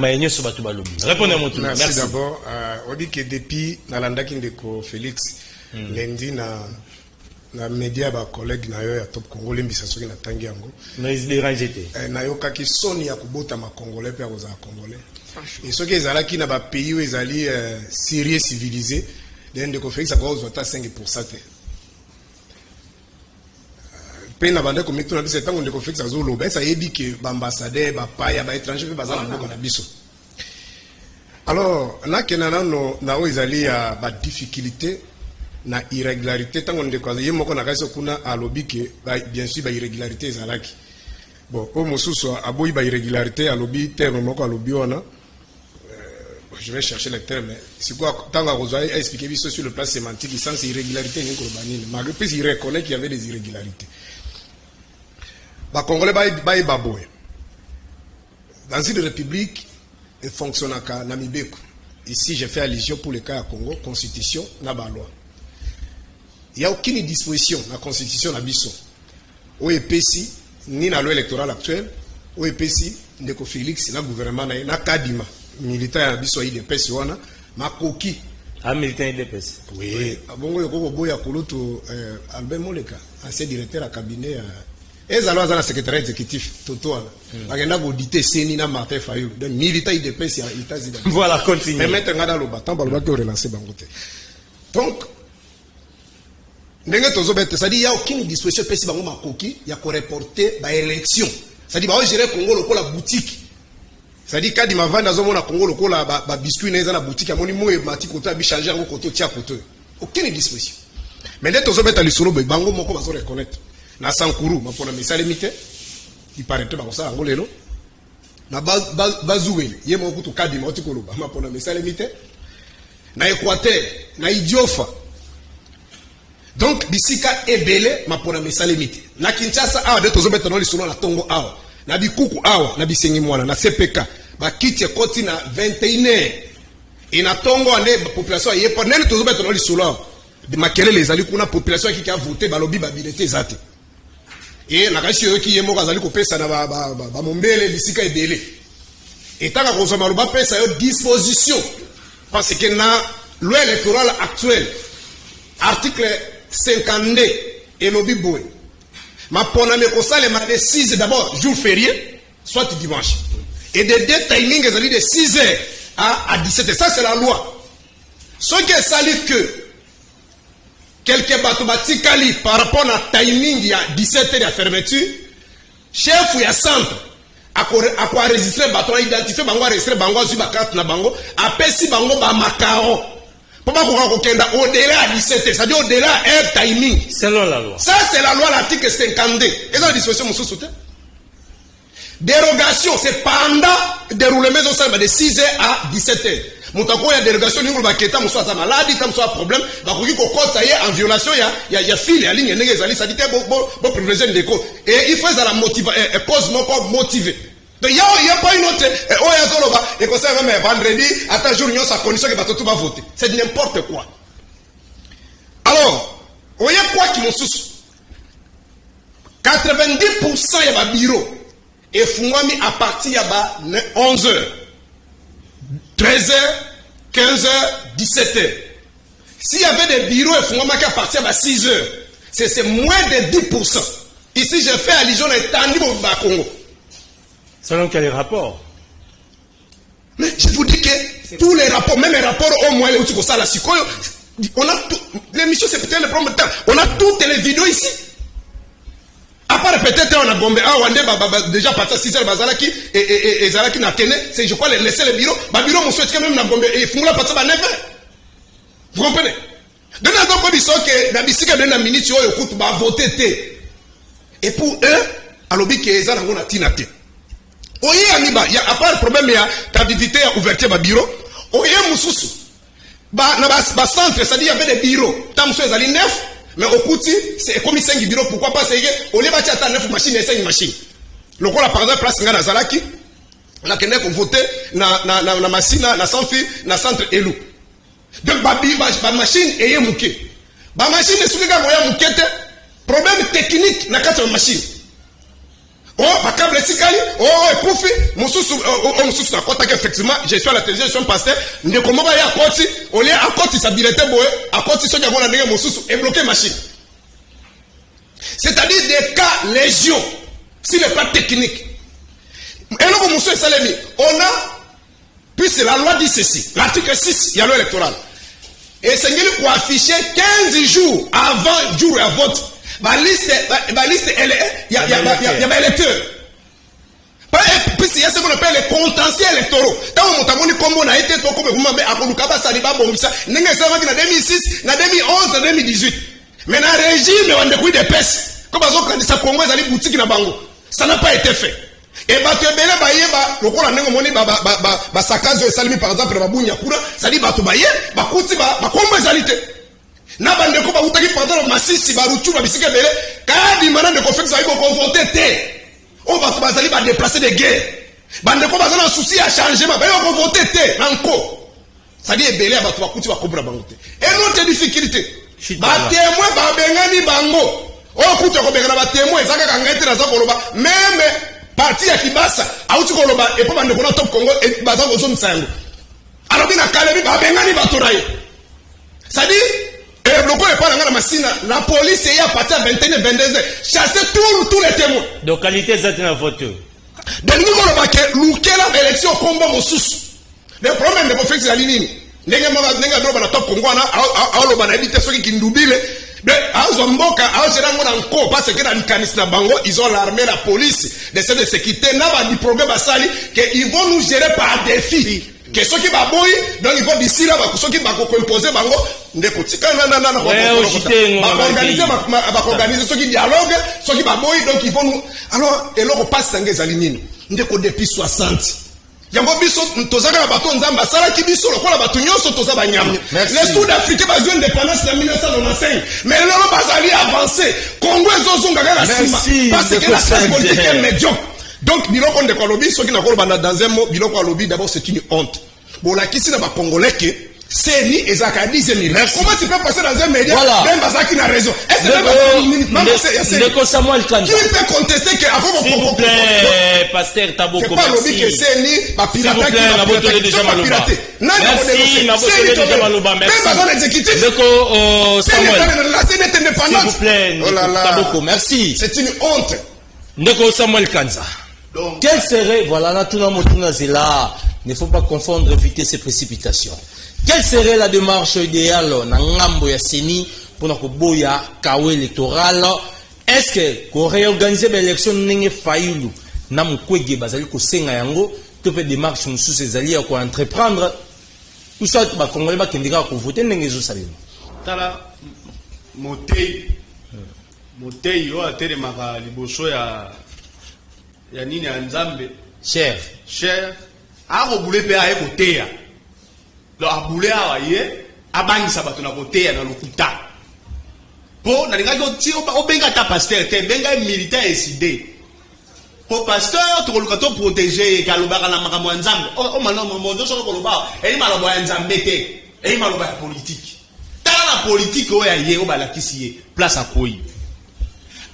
mon tour. Merci d'abord. On dit que depuis Nalandaki Ndeko Félix, lundi na média ba collègue na yo ya Top Congo lembisa soki na tangi yango. Na isdera jete. Na yo kaki soni ya kubota ma congolais pe akoza congolais. Et soki ezalaki na ba pays où ezali sérieux civilisé, Ndeko Félix akoza 5% te. Pena bande ko mitu na biso tango Ndeko Félix azolo ba ça yebi que ba ambassadeur ba paya ba étranger pe bazala mboko na biso. Alors na kenana no na o izali ya ba difficulté na irrégularité tango Ndeko azaye moko na kaso kuna alobi que bien sûr ba irrégularité ezalaki. Bon au mosusu aboyi ba irrégularité alobi terme moko alobi ona je vais chercher le terme. C'est quoi tango azoye expliquer biso sur le plan sémantique sans irrégularité ni ko banini malgré puis il reconnaît qu'il y avait des irrégularités. Les Congolais baï baboy. Dans une république, il fonctionne à Namibeko. Ici, j'ai fait allusion pour le cas à Congo, constitution, n'a pas loi. Il n'y a aucune disposition dans la constitution d'Abisso. Au EPC, ni dans la loi électorale actuelle, au EPC, Ndeko Félix, na gouvernement, na Kadima, militaire d'Abisso, IDPS, ma coquille. Un militaire IDPS. Oui. Bon, il y a Albert Moleka, ancien directeur à cabinet. Et alors, dans le secrétaire exécutif, Toto, il y a audité Séni na Martin Fayou, des militaires IDPS, il y a États-Unis. Voilà, continue. Mais maintenant, dans le bâton, il va relancer Bangote. Donc, c'est-à-dire il n'y a aucune disposition PSI Bango Makoki, il y a qu'on reporter l'élection. C'est-à-dire, il y a Congo, la boutique. C'est-à-dire, quand il m'a vendu dans le Congo, la biscuit dans la boutique, il y a mon immo et Mati Koto, il a changé en Koto, tia Koto. Aucune disposition. Mais dès que vous avez solo, Bango Moko va se reconnaître. Na Sankuru, ma pona misale mite, il paraît ba ça ngolelo. Na bazouel, yé mo kutu kadi mo tikolo, ma pona misale mite. Na Équateur, na Idiofa. Donc bisika ebele ma pona misale mite. Na Kinshasa awa de tozo betano lisolo na Tongo awa. Na bikuku awa, na bisengi mwana na CPK. Ba kiti koti na 21h. Et na Tongo ane population yé pa nene tozo betano lisolo. De makele les ali kuna population qui a voté balobi ba bilete zate. Et la question qui est mort à pesa na ba mombele bisika ebele. Et tant que nous avons pesa disposition parce que na loi électorale actuelle article 52 et lobby boy. Ma pona me kosale ma de 6 d'abord jour férié soit dimanche. Et de deux timings ezali de 6h à 17h. Ça c'est la loi. Ce qui est sali que quelques batomatikali par rapport à timing il y a 17h de fermeture, chef ou ya centre à quoi enregistrer bateau identifier bango enregistrer bango sur ba carte na bango apesi bango ba makao pour pas qu'on kenda au-delà à 17h, c'est-à-dire au-delà un timing selon la loi. Ça c'est la loi l'article 52. Et ça disposition monsieur sauté. Dérogation, c'est pendant déroulement de 6h à 17h. Moutako, il y a dérogation, il y a un soit maladie, il y a un problème, il y a en violation, il y a fil, il y a ligne, il y a ça dit bon privilégié de l'écho. Et il faut la cause motivée. Donc il n'y a pas une autre. Et comme ça, même vendredi, à ta jour, il y a sa condition que tout va voter. C'est n'importe quoi. Alors, il y a quoi qui nous soucie? 90% y a un bureau. Et Fungwami à partir de 11h, 13h, 15h, 17h. S'il y avait des bureaux et Fungwami à partir de 6h, c'est moins de 10%. Ici, j'ai fait allusion à l'étendue au Congo. Selon quel rapport? Mais je vous dis que tous les rapports, même les rapports au moins, on a tout. L'émission, c'est peut-être le premier temps. On a toutes les vidéos ici. À part peut-être on a bombé, déjà parti à 6h, Bazalaki et Zalaki n'a tenu, c'est je crois laisser le bureau, le bureau mon souhait même n'a bombé et Fungula parti à 9h. Vous comprenez? De nous avons dit que la bisika de la minute, écoute, va voter. Et pour eux, à l'objet que les gens ont tinate. Oui, il y a à part le problème, il y a capacité à ouvrir le bureau. Oui, Moussoussou. Bah, centre, c'est-à-dire il y avait des bureaux. Tant que les 9. Mais au Kouti, c'est comme 5 bureaux. Pourquoi pas? C'est qu'on les bâtit à 9 machines et 5 machines. Le coup, par exemple, place Ngana Zalaki, on a qu'un voté na machine, na sanfi, na centre Elou. Donc, ma machine est mouké. Ma machine est sous les gars, mouké. Problème technique, na 4 machines. Oh, ma câble sikali, écouffi, mon sous na kota effectivement, je suis à la télévision, je suis un pasteur, ne comment va y à Koti, on est à Koti, sa billetée boé, à Koti, ce qu'il y a mon sous et bloqué machine. C'est-à-dire des cas légion, si le pas technique. Et là, mon monsieur Salemi, on a, puisque la loi dit ceci, l'article 6, il y a loi électorale. Et c'est pour afficher 15 jours avant jour à vote. Ma liste, il y a électeurs. Puis il y a ce qu'on appelle les contentieux électoraux. Tant on a comme on a été trop comme vous m'avez appelé Kaba Saliba Bomissa, n'est-ce pas en 2006, en 2011, en 2018. Mais dans le régime, on a des coups de peste. Comme on a dit ça, Congo, ils allaient boutique dans Bango. Ça n'a pas été fait. Et bah, tu es bien là, le coup, on a dit, bah, Sakazo et Salimi, par exemple, bah, Bounyakura, ça dit, bah, tu baillé, bah, Kouti, bah, comment ils allaient na bande ko ba utaki pendant masisi ba rutu ba bisika bele ka di mana de conflit ça ils vont confronter té on va bazali ba déplacer des guerres bande ko bazana un souci à changement ba ils vont confronter té nanko ça dit belé ba tu ba kuti ba kobra bangote et notre difficulté ba témoin ba bengani bango o kuti ko bengana ba témoin zaka kangete na zako loba même parti ya Kibasa auti ko loba et pas bande ko na top Congo et bazako zo msango alors bina kalebi ba bengani ba toraye ça dit et le coup est pas dans la machine. La police est à partir de 21 22 heures. Chasser tous les témoins. Donc, qualité de la photo. De nous, on va faire l'élection combat mon sous. Le problème de mon frère, c'est la ligne. Nenga droba na top Congo na aolo bana habiter ceux qui ndubile. De azomboka azera ngona nko parce que dans l'Ikanis na bango ils ont l'armée la police les services de sécurité na ba di problème basali que ils vont nous gérer par défi. Que ceux qui baboui donc ils vont d'ici là ceux qui bako imposer bango ndeko tika na organiser ceux qui dialogue ceux qui baboui donc ils vont nous alors et là on passe dans les alimines ndeko depuis 60 yango biso tozaka na bato nzamba sala ki biso lokola bato nyonso toza banyama les sud-africains bazwi indépendance en 1995 mais là bazali avancé Congo ezozunga kaka sima parce que la classe politique est médiocre. Donc, biloko ndeko lobi, ceux qui n'ont pas dans un mot, biloko lobi, d'abord c'est une honte. Bon, la question n'a pas congolais que c'est ni Ezaka 10 000. Comment tu peux passer dans un média, même Bazaki n'a raison. Est-ce que Samuel Kanda qui peut contester que avant s'il vous plaît, pasteur Taboko, merci. Pas lobi que c'est ni ma pirate qui va pirater. Déjà Maloba. Merci, ma voté déjà Maloba. Merci. Même avant l'exécutif. S'il vous plaît, Taboko, merci. C'est une honte. Ndeko Samuel Kanza. Quel serait, voilà, là, tout le monde est là. Il ne faut pas confondre, éviter ces précipitations. Quelle serait la démarche idéale dans Ngambo ya Seni pour notre boya kawe électoral? Est-ce que qu'on réorganise l'élection n'engé faillu na mkwege bazali ko senga yango to fait démarche sous ces alliés ko entreprendre tout ça ba congolais ba kendika ko voter n'engé zo salima tala motei yo atere maka liboso ya ya nini ya nzambe Cher. cher akobule mpe aye koteya donc abule awa ye abangisa bato na koteya na lokuta mpo nalingaki obenga ta pasteur te benga militaire eside po pasteur tokoluka to protéger kalobaka na makambo ya nzambe omalomo soki koloba eyi maloba ya nzambe te eyi maloba ya politike tala na politike oyo aye obalakisi ye place akoyi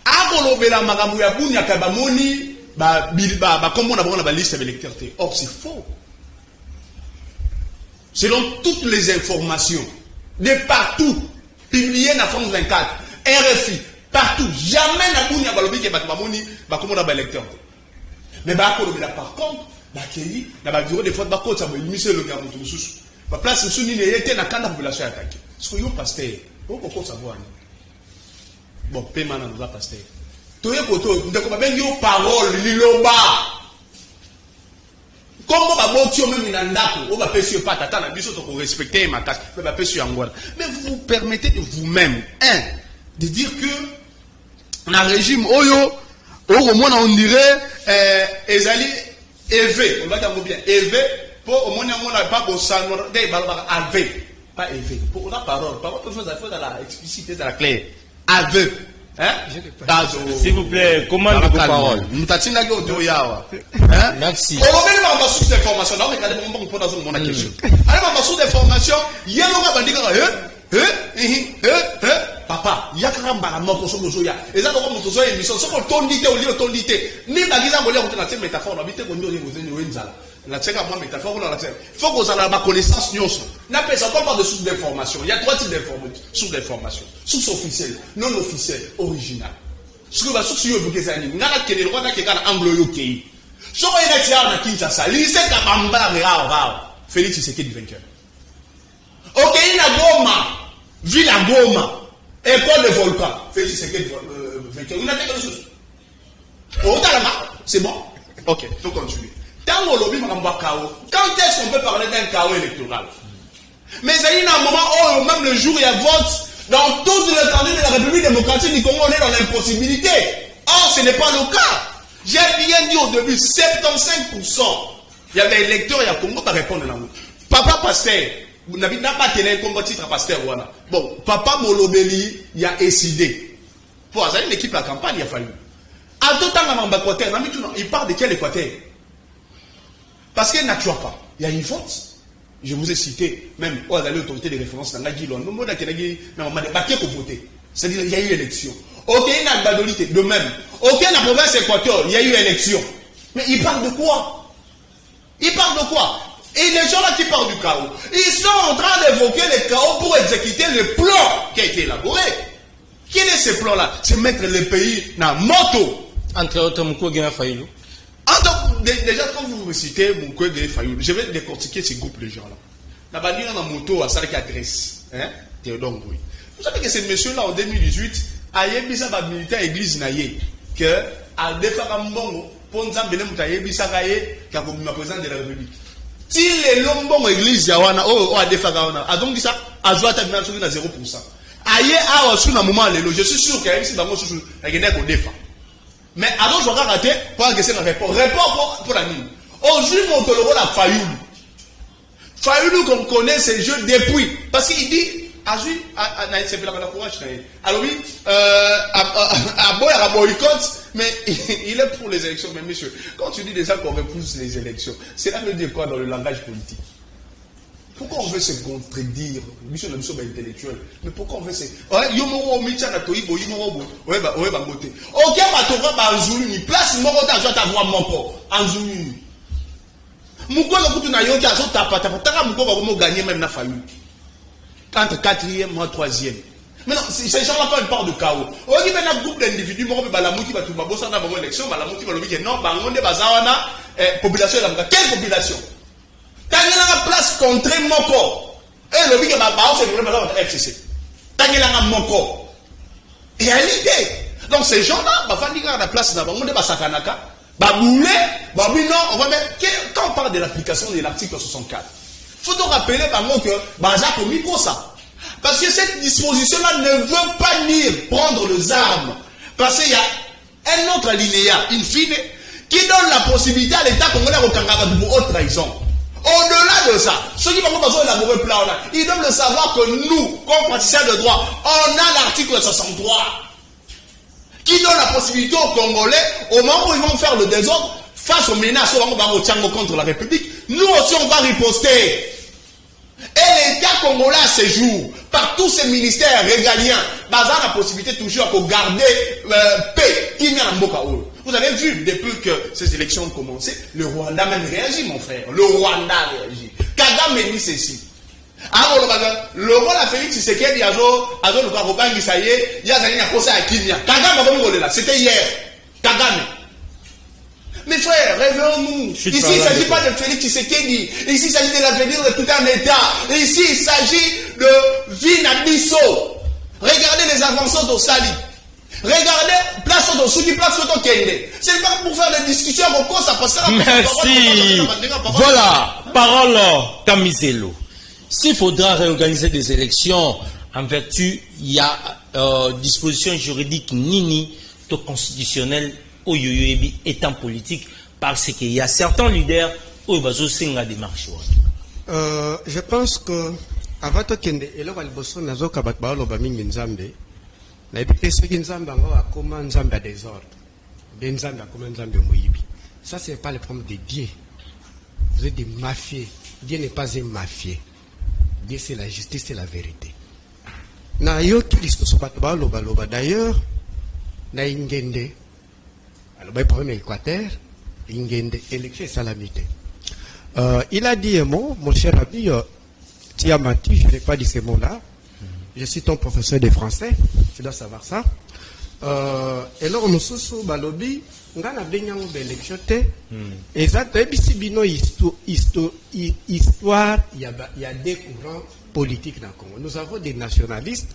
akolobela makambo ya bunyaka bamoni bakombo na bango na baliste ya baélecteur te. Or c'est faux. Selon toutes les informations de partout publiées dans France 24 RFI partout jamais na bunya balobi ke bato bamoni bakombo na baélecteur te. Mais bakolobela par contre bakeli na ba bureau de vote bakotsa bo émission le gars mutu susu ba place sous ni était na kanda population attaqué ce que yo pasteur oko ko savoir bon paiement na nous pasteur toye koto ndeko babengi yo parole liloba comme baboti yo même na ndako o ba pesi yo patata na biso to ko respecter makasi mais ba pesi yo ngwana mais vous permettez de vous-même de dire que na régime oyo au moins on dirait ezali élevé on va dire bien élevé pour au moins on n'a pas beau ça des balba avec pas élevé pour la parole peut faire dans la explicité dans la claire avec s'il vous plaît, commande vos paroles. Merci. On va mettre ma source d'information. Là, regardez mon point dans mon question. Alors, ma source d'information, il y a un bandit papa, il y a un mort sur nos oya. Et ça, on va montrer une émission. Si on tondité au lieu de tondité, ni baguisa on a une métaphore, on a habité qu'on nous la tchèque à moi métaphore, on a la tchèque. Faut qu'on ait ma connaissance, nous. N'appelle ça pas de source d'information. Il y a trois types d'informations. Source d'information. Source officielle, non officielle, originale. Ce que va source yo évoquer ça, n'a pas qu'elle est droit qu'elle a anglo yoki. So on est là na Kinshasa, lycée Kabamba Rao, Félix Tshisekedi vainqueur. OK, il a Goma, ville à Goma, école de volcan, Félix Tshisekedi vainqueur. On a quelque chose. Oh, c'est bon. OK, faut continuer. Quand est-ce qu'on peut parler d'un chaos électoral? Mais il y a un moment où, même le jour où il y a vote, dans toute l'étendue de la République démocratique du Congo, on est dans l'impossibilité. Or, ce n'est pas le cas. J'ai bien dit au début, 75%. Il y avait des électeurs, il y a Congo, pas répondre là. Papa pasteur, vous n'avez pas tenu comme titre pasteur. Bon, papa Molobeli, il y a décidé. Pour ça, une équipe, la campagne, il a fallu. À tout temps, il parle de quel Équateur? Parce qu'il n'a pas. Il y a une vote. Je vous ai cité, même, où il y a l'autorité de référence dans la Guilon. Nous, on a débattu pour voter. C'est-à-dire qu'il y a eu élection. Ok, il y a une badolité. De même. Ok, dans la province Équateur, il y a eu élection. Mais il parle de quoi? Il parle de quoi? Et les gens là qui parlent du chaos, ils sont en train d'évoquer le chaos pour exécuter le plan qui a été élaboré. Quel est ce plan-là? C'est mettre le pays dans moto. Entre autres, Mukwege Fayulu. Déjà, quand vous citez Mukwege Fayulu, je vais décortiquer ce groupe de gens-là. La bannière dans la moto à Salaki adresse. Théodore Ngoui. Vous savez que ce monsieur-là, en 2018, a yébisa ba militaire église naïe, que a défarambo, ponza bele mutaye bisa kaye, qui a comme président de la République. Si les lombons église yawana, a défarawana, a donc dit ça, a joué à ta dimension à 0%. Aïe, a reçu un moment, je suis sûr qu'il y a ici dans mon sous, la guerre qu'on défend. Mais alors, je vais rater pour encaisser ma réponse. Réponse pour la mine. Aujourd'hui, mon tolérant la Fayoulou. Fayoulou, qu'on connaît ces jeux depuis. Parce qu'il dit, c'est plus la courage. Alors oui, à boycott, mais il est pour les élections. Mais monsieur, quand tu dis déjà qu'on repousse les élections, cela veut dire quoi dans le langage politique? Pourquoi on veut se contredire? Mission de mission intellectuelle. Mais pourquoi on veut se. Yomo Micha na Toibo, Yomo, ouais, Bangote. Ok, Batova, Banzulu, ni place, Moro, t'as ta voix, Moko, Anzulu. Mouko, le coup de Nayo, qui a sauté à Patapatara, Mouko va gagner même na Fayou. Entre 4e, moi 3e. Mais non, ces gens-là, quand ils parlent de chaos, on dit maintenant un groupe d'individus, Moro, Balamouti, Batouba, ça n'a pas d'élection, Balamouti, Balamouti, non, Bangonde, Bazawana, population, quelle population? Tangela place contre Moko. Et le biga baba c'est vraiment FCC. Tangela Moko. Et réalité. Donc ces gens-là, bah fandi la place là, on est basakanaka, baboulé, babino, on va mettre quand on parle de l'application de l'article 64. Faut donc rappeler bango que baza commis pour ça. Parce que cette disposition-là ne veut pas dire prendre les armes. Parce qu'il y a un autre alinéa, in fine, qui donne la possibilité à l'État congolais de reconnaître pour haute trahison. Au-delà de ça, ceux qui vont élaborer le plan, ils doivent le savoir que nous, comme praticiens de droit, on a l'article 63 qui donne la possibilité aux Congolais, au moment où ils vont faire le désordre, face aux menaces contre la République, nous aussi on va riposter. Et l'État congolais à ce jour, par tous ces ministères régaliens, basant la possibilité toujours de garder paix. Vous avez vu, depuis que ces élections ont commencé, le Rwanda même réagit, mon frère. Le Rwanda réagit. Kagame dit ceci. Le roi la Félix Tshisekedi a le Karobangi, ça y est, il y a un procès à Kenya. Kagame là, c'était hier. Kagame. Mes frères, réveillons-nous. Ici, il ne s'agit pas de Félix Tshisekedi. Ici, il s'agit de l'avenir de tout un État. Ici, il s'agit de Vinabiso. Regardez les avancées d'Osali. Regardez, place au Soudi, place au Kende. C'est pas pour faire des discussions, ça passera. Merci. Voilà, parole Kamizelo. S'il faudra réorganiser des élections, en vertu, il y a disposition juridique nini, to constitutionnel, au yoyoebi étant politique, parce qu'il y a certains leaders où ils vont signer des marches. Je pense que avant de kende, et là, il y a nazo kabat baalo ba mingi nzambe. Na epite soki nzambe ngo akoma nzambe à désordre. Des nzambe akoma nzambe moyibi. Ça c'est pas le problème de Dieu. Vous êtes des mafieux. Dieu n'est pas un mafieux. Dieu c'est la justice, c'est la vérité. Na yo Christo sobat baalo baloba d'ailleurs na ingende. Alors le problème Équateur, ingende élection salamité. Il a dit un mot, mon cher ami, tu as menti, je n'ai pas dit ces mots-là. Je suis ton professeur de français, tu dois savoir ça. Et là, on se souvient, balobi, on a bien une élection. Exact, et puis si bino histoire, il y a des courants politiques dans le Congo. Nous avons des nationalistes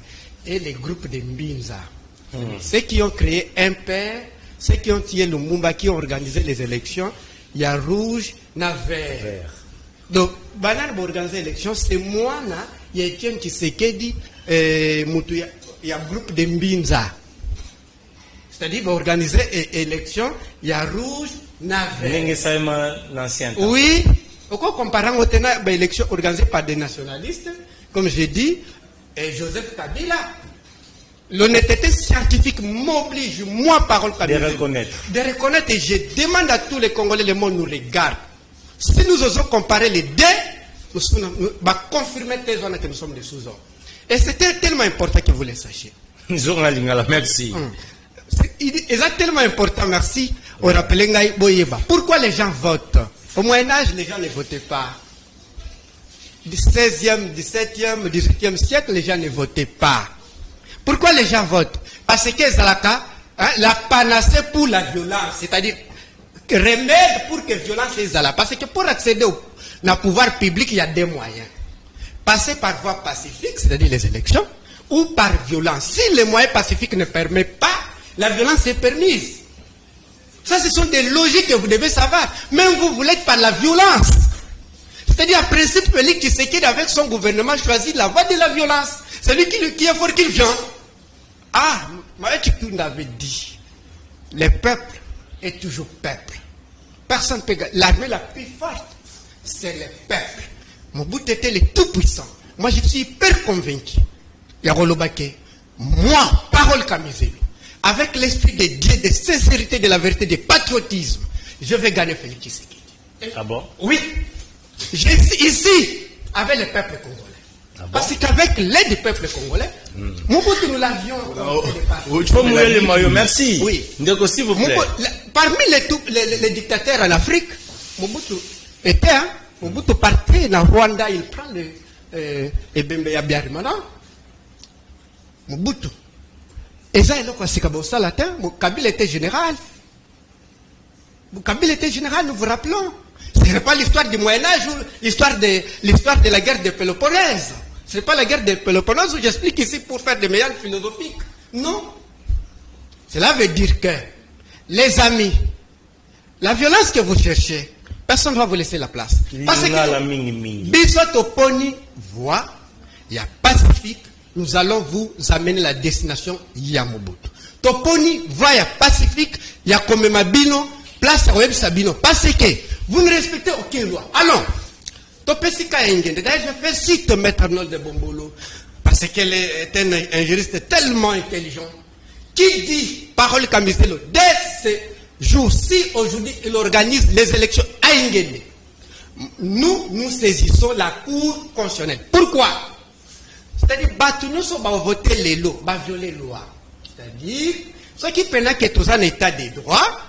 et les groupes de Mbinza. Ceux qui ont créé un père, ceux qui ont tiré le Mumba, qui ont organisé les élections, il y a rouge, il y a vert. Donc, banane pour organiser l'élection, c'est moi, il y a Etienne Tshisekedi, il y a un groupe de Mbinza. C'est-à-dire, pour organiser l'élection, il y a rouge, il y a vert. Oui, pourquoi comparant l'élection organisée par des nationalistes, comme j'ai dit, Joseph Kabila, l'honnêteté scientifique m'oblige, moi, parole Kabila, de reconnaître, et je demande à tous les Congolais, le monde nous regarde. Si nous osons comparer les deux, nous confirmer que nous sommes des sous-hommes. Et c'était tellement important que vous le sachiez. Merci. C'est tellement important, merci. Pourquoi les gens votent? Au Moyen-Âge, les gens ne votaient pas. Du 16e, 17e, 18e siècle, les gens ne votaient pas. Pourquoi les gens votent? Parce que Zalaka, la panacée pour la violence, c'est-à-dire remède pour que violence est là. Parce que pour accéder au pouvoir public, il y a deux moyens. Passer par voie pacifique, c'est-à-dire les élections, ou par violence. Si les moyens pacifiques ne permettent pas, la violence est permise. Ça, ce sont des logiques que vous devez savoir. Même vous l'êtes par la violence. C'est-à-dire, en principe, Félix Tshisekedi, avec son gouvernement, choisit la voie de la violence. C'est lui qui est fort, qu'il vient. Ah, Maëtikun avait dit, le peuple est toujours peuple. Personne ne peut gagner. L'armée la plus forte, c'est le peuple. Mobutu était le tout-puissant. Moi, je suis hyper convaincu. Yarolobake, moi, parole Kamizelo, avec l'esprit de Dieu, de sincérité, de la vérité, de patriotisme, je vais gagner Félix Tshisekedi. Ah bon? Oui. Je suis ici avec le peuple congolais. Ah bon? Parce qu'avec l'aide du peuple congolais, Mobutu, nous l'avions. Tu peux mouiller les maillots, merci. Oui. Donc, s'il vous plaît. Parmi les dictateurs en Afrique, Mobutu était, Mobutu partait dans Rwanda, il prend le Ebembe Yabiarimana. Mobutu. Et ça, Kabila était général. Kabila était général, nous vous rappelons. Ce n'est pas l'histoire du Moyen-Âge ou l'histoire de la guerre de Péloponnèse. Ce n'est pas la guerre de Péloponnèse où j'explique ici pour faire des meilleurs philosophiques. Non. Cela veut dire que, les amis, la violence que vous cherchez, personne ne va vous laisser la place. Parce que, Bisotoponi voit, il y a pacifique, nous allons vous amener la destination Yamobutu. Toponi voit, il y a pacifique, il y a Komemabino, place à Web Sabino. Parce que vous ne respectez aucune loi. Allons. D'ailleurs, je fais cite Maître Arnold de Bombolo, parce qu'elle est un juriste tellement intelligent, qui dit, parole Camiselo, dès ce jour-ci, aujourd'hui, il organise les élections à Ingende. Nous saisissons la Cour constitutionnelle. Pourquoi? C'est-à-dire, nous sommes voter les lois, violer les lois. C'est-à-dire, ceux qui prennent que tout ça en état de droit,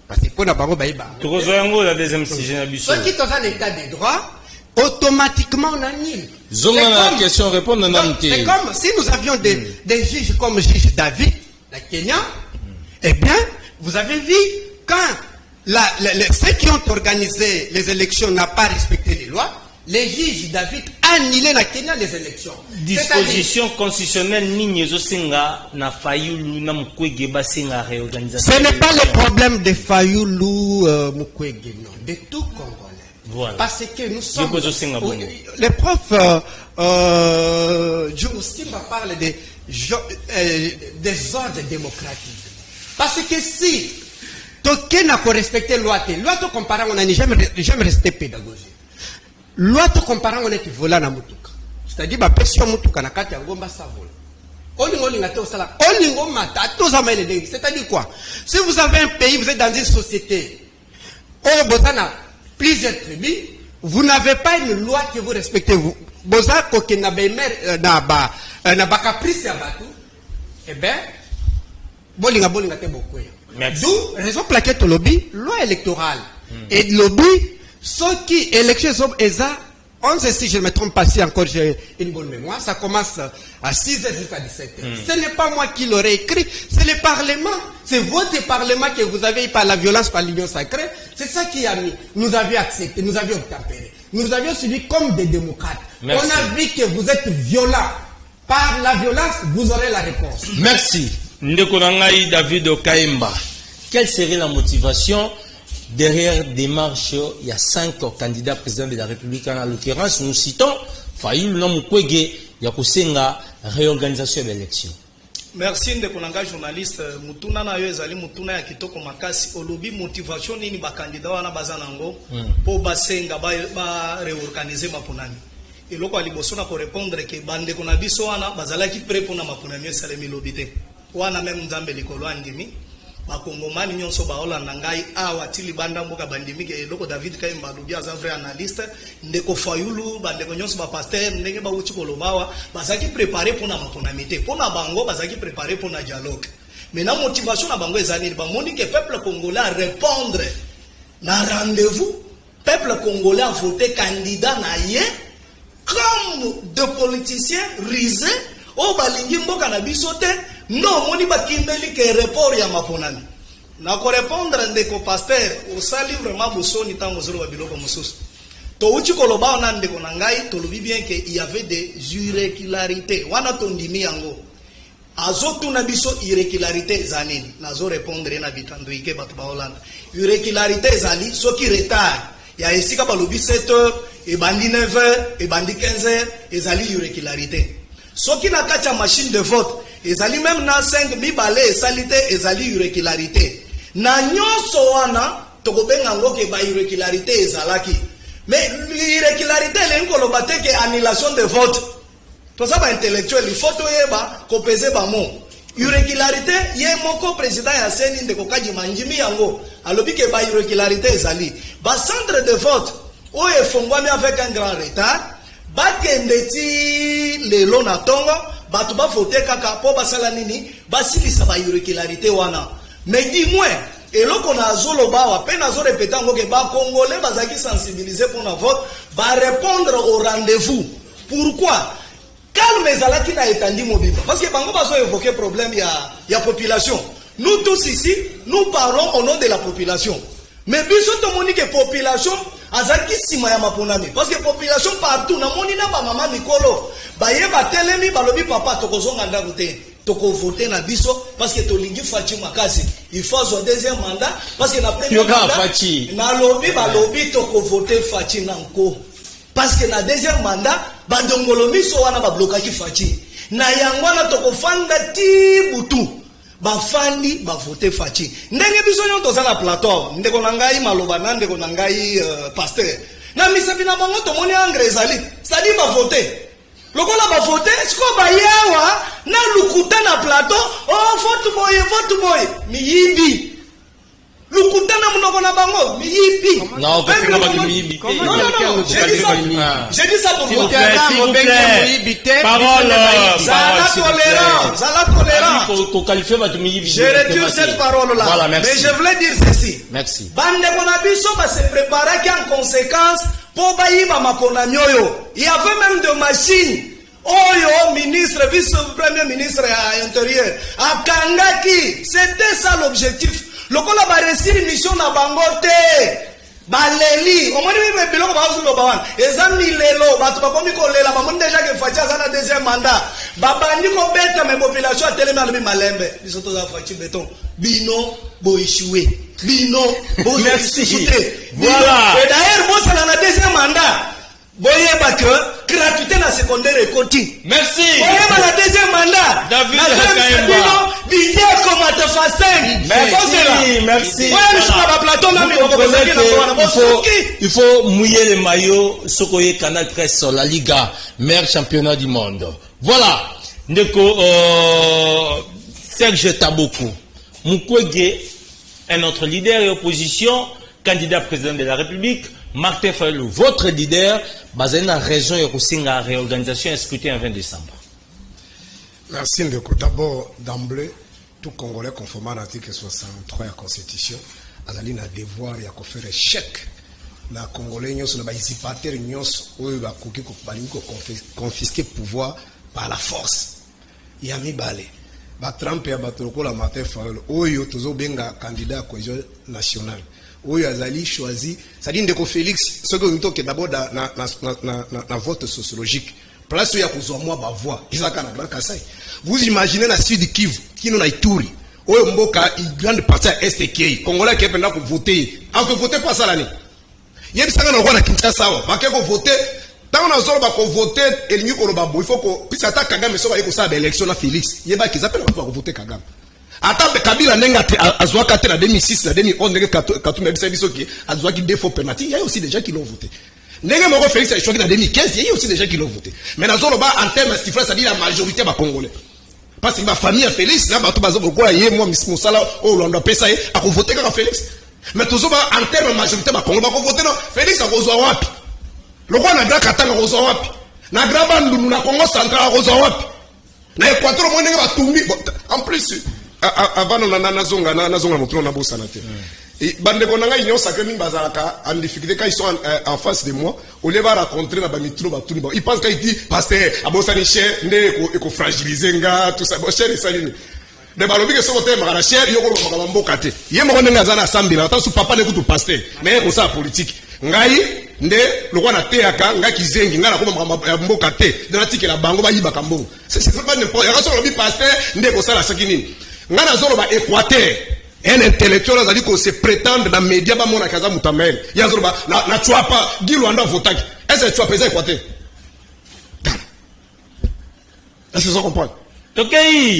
parce que pour la deuxième sujet, ceux qui sont en état de droit, automatiquement on annule. C'est comme si nous avions des juges comme juge David, la Kenya, eh bien, vous avez vu, quand ceux qui ont organisé les élections n'ont pas respecté les lois, les juges David annulé la Kenya les élections. Disposition constitutionnelle Ninyezosenga na Fayulu na Mukwege basenga réorganisation. Ce n'est pas le problème de Fayulu Mukwege, non, de tout Congolais. Voilà. Parce que nous sommes. Les profs Simba parle des ordres démocratiques. Parce que si Toké n'a pas respecté loi, te comparant, on n'a jamais resté pédagogique. Loi te comparant, on est volant à Mutuka. C'est-à-dire, ma pression Mutuka na kati ngomba sa vola. C'est-à-dire quoi? Si vous avez un pays, vous êtes dans une société, plusieurs tribus, vous n'avez pas une loi que vous respectez. Vous caprice à Batou, eh bien, bolinga te beaucoup. D'où raison plaquette au lobby, loi électorale. Et lobby, ceux qui élections sont 11, si je ne me trompe pas, si encore j'ai une bonne mémoire, ça commence à 6h jusqu'à 17h. Ce n'est pas moi qui l'aurais écrit, c'est le Parlement. C'est votre Parlement que vous avez eu par la violence, par l'union sacrée. C'est ça qui a mis. Nous avions accepté, nous avions obtempéré. Nous avions suivi comme des démocrates. Merci. On a vu que vous êtes violents. Par la violence, vous aurez la réponse. Merci. Ndekonangai David Okaimba. Quelle serait la motivation derrière démarche? Il y a 5 candidats présidents de la République. En l'occurrence, nous citons Fayulu Mukwege, Yakusenga, réorganisation de l'élection. Merci Ndekonanga journaliste. Mutuna na yo ezali mutuna ya kitoko makasi. Olobi motivation nini ba candidat wana bazanango po basenga ba réorganiser mapunani. Eloko aliboso na ko répondre ke bande kona biso wana bazalaki prêt pour na mapunani esalemi lobité. Wana même nzambe likolo andimi. Bakongomani nyonso baolanda ngai awa tili banda mboka bandimi ke eloko David Kaimba lobi aza vrai analyste ndeko Fayulu bandeko nyonso ba pasteur ndenge ba uti kolobawa bazaki préparer pour na maponamité pour na bango bazaki préparer pour na dialogue. Mais na motivation na bango ezani ba moni que peuple congolais a répondre na rendez-vous, peuple congolais a voté candidat na ye comme de politiciens risés au balingi mboka na biso te. Non, moni bakimbeli ke report ya maponami. Na ko répondre ndeko pasteur, au sali vraiment bosoni tango zolo babiloko mosusu. To uchi koloba ona ndeko na ngai to lobi bien que il y avait des irrégularités. Wana to ndimi yango. Azotu na biso irrégularité zanini. Nazo répondre na bitando ike batu ba Hollande. Irrégularité zali soki retard. Ya esika ba lobi 7h et bandi 9h et bandi 15h ezali irrégularité. Soki na kacha machine de vote ezali même na 5 mibale esalite ezali irrégularité. Na nyonso wana tokobenga ngo ke ba irrégularité ezalaki. Mais l'irrégularité l'engolo bateke annulation de vote. To ça ba intellectuel il faut to yeba ko peser ba mo. Irrégularité ye moko président ya seni ndeko kaji manjimi yango alobi ke ba irrégularité ezali. Ba centre de vote o efongwami avec un grand retard. Bakende ti lelo na tongo batu ba voter kaka po basala nini basilisa ba irrégularité wana. Mais dis-moi eloko na zolo bawa pe na zo répéter ngo ke ba congolais bazaki sensibiliser pour na vote ba répondre au rendez-vous. Pourquoi? Calme ezalaki na etandi mobile parce que bango bazo évoquer problème ya population. Nous tous ici nous parlons au nom de la population. Mais biso to moni ke population azaki sima ya maponami parce que population partout na moni na ba mama mikolo ba yeba telemi balobi papa tokozonga ndako te toko voter na biso parce que to lingi fachi makasi il faut son deuxième mandat parce que na premier mandat na lobi balobi toko voter fachi nanko parce que na deuxième mandat ba ndongolo miso wana ba blokaki fachi na yango na toko fanda ti butu bafandi bavote faci ndenge biso nyo toza na plateau ndeko na ngai maloba na ndeko na ngai pasteur na misapi na bango tomoni engrais ezali c'est-à-dire bavote lokola bavote siko bayawa na lukuta na plateau oh vote boye miyibi lukuta na munoko na bango miyibi non kofika ba miyibi non j'ai dit ça pour vous parole zala tolérant ko qualifier ba miyibi je retire cette parole là voilà, mais je voulais dire ceci merci bande kona biso ba se préparer en conséquence pour bayiba makona nyoyo il y avait même de machines oyo ministre vice-premier ministre à l'intérieur akangaki c'était ça l'objectif lokola ba réussir mission na bango te baleli omoni bibe biloko ba usulo bawana ezami lelo batu bakomi kolela bamoni déjà que Fatia za na deuxième mandat babandi ko beta mais population atelema na malembe biso to za Fatia béton bino bo échoué bino bo merci voilà et d'ailleurs moi ça na deuxième mandat boye ba que gratuité na secondaire écoti merci boye ba la deuxième mandat David Hakaemba bidie comme ta façon merci il faut mouiller les maillots Sokoye Canal Presse la Liga meilleur championnat du monde voilà ndeko Serge Taboko Mukwege un autre leader et opposition candidat président de la République Martin Fayulu, votre leader, basé dans la raison et aussi la réorganisation et scrutin en 20 décembre. Merci Ndeko. D'abord, d'emblée, tout Congolais conformément à l'article 63 de la Constitution, a un devoir de faire un chèque. Les Congolais, les participateurs, confisquer le pouvoir par la force. Il y a mis balé. Trump et la Martin Fayulu, Oyo, Tozo Benga, candidat à la cohésion nationale. Oui, Azali choisi. Ça dit que Félix, ce que nous avons d'abord dans vote sociologique. Place où il y a besoin de voix. Vous imaginez la suite de Kivu, qui nous a Ituri. Où Mboka, une grande partie à STK. Congolais qui est pendant pour voter. On peut voter pas ça l'année. Il y a des gens qui ont Kinshasa. On peut voter. Tant qu'on a besoin de voter, il faut que puis attaque Kagame soit avec ça l'élection à Félix. Il y a des gens qui ont voter Kagame. Attends, Kabila nenga azwaka te na 2006 na 2011 nenge Katumbi bisa biso ki azwaki défaut penalty, il y a aussi des gens qui l'ont voté. Nenge moko Félix a choisi en 2015, il y a aussi des gens qui l'ont voté. Mais dans zolo ba en termes de ça dit la majorité ba congolais. Parce que ma famille a Félix na ba to bazo ko yé moi musala o Rwanda pesa yé a voter ka Félix. Mais toujours ba en termes de majorité ba congolais ba voter non Félix a kozwa wapi. Lokwa na grand katanga kozwa wapi. Na grand bandu na Congo central kozwa wapi. Na Équateur mo nenge ba tumbi en plus avant nazonga motro na bossa na te et bande konanga union sacrée mingi bazalaka en difficulté quand ils sont en face de moi au lieu de rencontrer na ba mitro ba tuni ba ils pensent qu'il dit pasteur abosani cher nde eko fragiliser nga tout ça bo cher et salini de balobi que sokote makala cher yoko makala mboka te ye mo ndenga zana sambila ata su papa ne kutu pasteur mais ko ça politique ngai nde lokwa na te aka nga kizengi nga na koma mboka te na tikela bango ba yiba kambongo c'est pas n'importe ya so lobi pasteur nde ko sala sakini ngana zolo ba Équateur un intellectuel a dit qu'on se prétend dans les médias ba mona kaza mutamel ya zolo ba na chwapa Gilwanda votaki est-ce que tu as pesé Équateur est-ce que ça comprend OK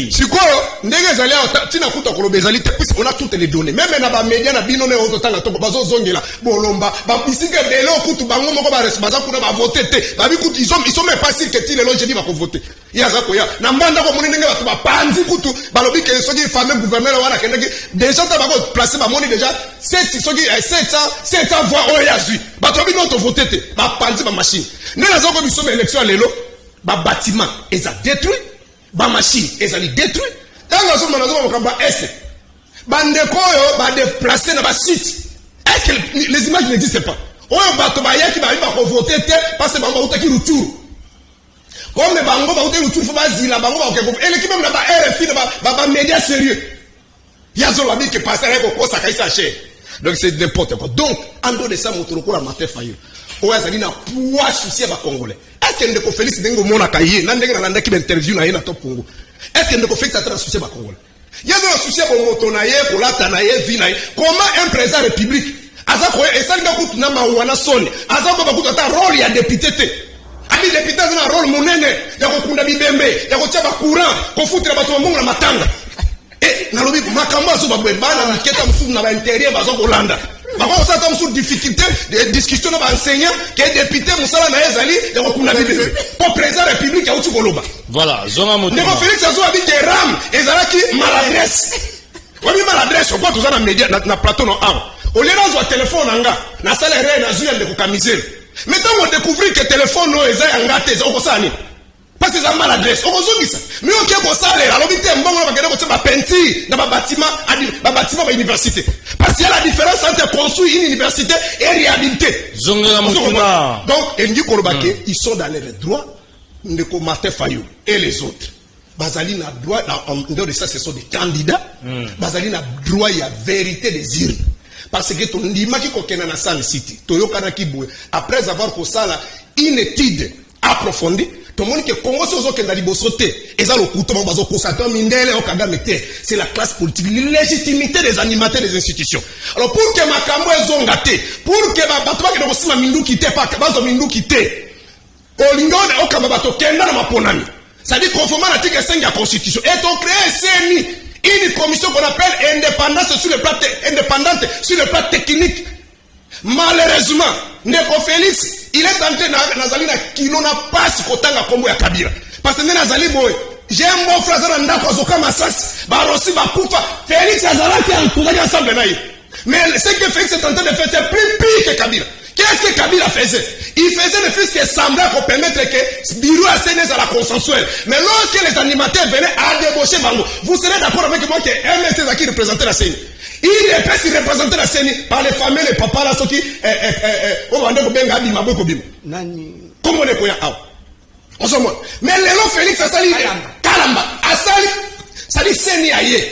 siko ndenge zali tina kuta ko lobezali te puisque on a toutes les données même na ba médias na bino ne ototanga to bazo zongela bolomba ba bisika belo kutu bango moko ba responsable kuna ba voter te ba bi kutu ils sont même pas sûrs que ti lelo jeudi ba ko voter ya za ko ya na mbanda ko moni ndenge ba to ba panzi kutu ba lobi que soki fameux gouverneur wana kendeki déjà ta ba ko placer ba moni déjà 700 voix o ya zui ba to bi no to voter te ba panzi ba machine ne na zo ko biso élection lelo ba bâtiment ils a détruit ba machine ezali détruit dans la zone manazo mokamba est bande koyo ba déplacer na ba site est-ce que les images n'existent pas oyo bato ba yaki ba ko voter te parce que bango utaki ruturu comme bango ba utaki ruturu fa bazila bango ba ko et l'équipe même na ba RFI na ba médias sérieux yazo la bi que passer ko kosa kaisa cher donc c'est n'importe quoi donc en dehors de ça motoro ko la Martin Fayulu oyo azali na poids souci ba congolais. Est-ce que Ndeko Félix Dengo Mona Kaye, Nandega Nanda qui interview na yena top Congo? Est-ce que Ndeko Félix a tra souci ba Congolais? Il y a des soucis pour motonaye, pour la tanaye, vinaye. Comment un président république, azako et ça nga kutu na mawana soni, azako ba kutu ta rôle ya député te. Abi député na rôle monene, ya ko kunda bibembe, ya ko tia ba courant, ko futra ba to mbongo na matanga. Et Et nalobi makambo azo babwe bana miketa musu na ba intérieur bazo kolanda. Bako ça tombe sur difficulté de discussion na ba enseignant que député musala na ezali de kokuna bibi. Pour président de la République ya uti koloba. Voilà, zonga moto. Ndeko Félix azo abi que ram ezalaki maladresse. Wami maladresse kwa tozana média na plateau no am. Au lieu d'avoir téléphone anga na salaire na zuya ndeko kamiser. Maintenant on découvrir que téléphone no ezali ngate ezoko sani. Parce que ça maladresse. On se dit ça. Mais on a un salaire. Alors, on a un bon peinture dans un bâtiment à l'université. Parce qu'il y a la différence entre construire une université et réhabiliter. Donc, ils sont dans les droits de Martin Fayou et les autres. Bazali n'a droit, en dehors de ça, ce sont des candidats. Bazali n'a droit, il y a vérité des urnes. Parce que ton imaki kokena na San City, Toyokana Kiboué, après avoir fait une étude approfondie, tout le monde qui est Congo, c'est la classe politique, l'illégitimité des animateurs des institutions. Alors pour que Makambo ait zongaté, pour que Batouba qui ne Mindu quitte pas, que Mindu quitte, Olingo de Okababato Kenda na Maponami. C'est-à-dire conformément à l'article 5 de la Constitution. Et on crée CNI, une commission qu'on appelle indépendante sur le plan technique. Malheureusement, Ndeko Félix, il est entré dans Nazali na kilo na passe kotanga kombo ya Kabila. Parce que Nazali boy, j'ai un bon frère dans ndako azoka masas, barosi bakufa. Félix Azalaki entouré ensemble naï. Mais ce que Félix est en train de faire, c'est plus pire que Kabila. Qu'est-ce que Kabila faisait? Il faisait le fils qui semblait pour permettre que Biro a cédé à la consensuelle. Mais lorsque les animateurs venaient à débaucher Bango, vous serez d'accord avec moi que MSC qui représentait la CENI. Il est pas si représenté la CENI par les familles, les papas, là, ceux qui comment on est quoi? On s'en moque. Mais les lots Félix, ça s'allie Kalamba, Asali, ça dit CENI aïe.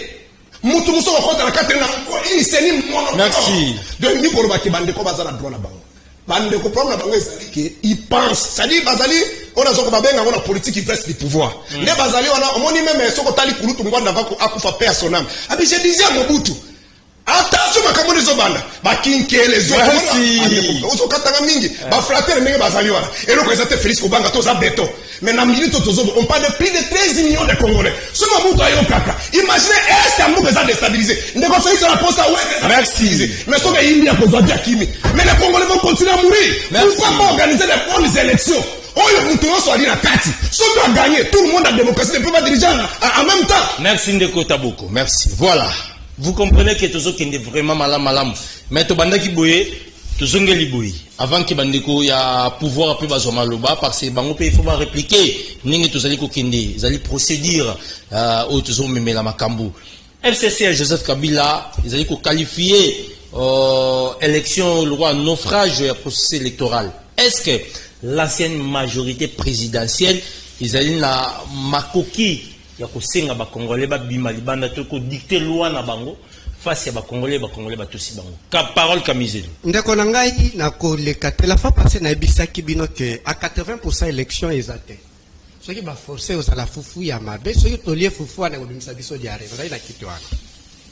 Moutoumousson, on compte à la Catherine, il CENI mono. Merci. De nous pour le bâti, bande de Kobazana droit là-bas. Bande de Kopam là-bas, il pense. Ça dit, Bazali, on a son babeng, on a politique qui reste du pouvoir. Les Bazali, on a, on dit même, ce qu'on t'a dit, Kouloutou, on a fait personnel. Ah, mais je disais à Mobutu. Attention makambo des obanda bakinke les autres ozo katanga mingi ba flatter mingi bazali wana et le président Félix Kobanga toza beto mais na milito tozo on parle de plus de 13 millions de Congolais ce Mobutu ayo kaka imaginez est-ce que Mobutu est déstabilisé ndeko Félix na posa ouais merci mais so il y a besoin d'Akimi mais les Congolais vont continuer à mourir pourquoi pas organiser les bonnes élections. Oh, le Moutoua soit dit la Kati. Si on doit gagner, tout le monde a démocratie, ne peut pas diriger en même temps. Merci Ndeko Taboko, merci. Voilà. Vous comprenez que Tozo Kende vraiment malam. Mais Tobanda ki boye, Tozo ngeli boye. Avant que Bandeko y a pouvoir après bazoma loba, parce que Bango il faut pas répliquer. Ninge Tozali ko Kende, ils allaient procédure au Tozo Memela Makambu. FCC Joseph Kabila, ils allaient ko qualifier élection le roi naufrage et processus électoral. Est-ce que l'ancienne majorité présidentielle, ils allaient la makoki il y a que ba Congolais ba bima libanda to ko dicter loi na bango face à ba Congolais ba tosi bango. Ka parole Kamizeli. Ndeko nangai na ko le kate la fois passée na bisaki bino que à 80% élection ezate. Ceux qui ba forcer aux la fufu ya mabe, ceux qui tolie fufu na ko bimisa biso di arrêt. Ngai na kitwana.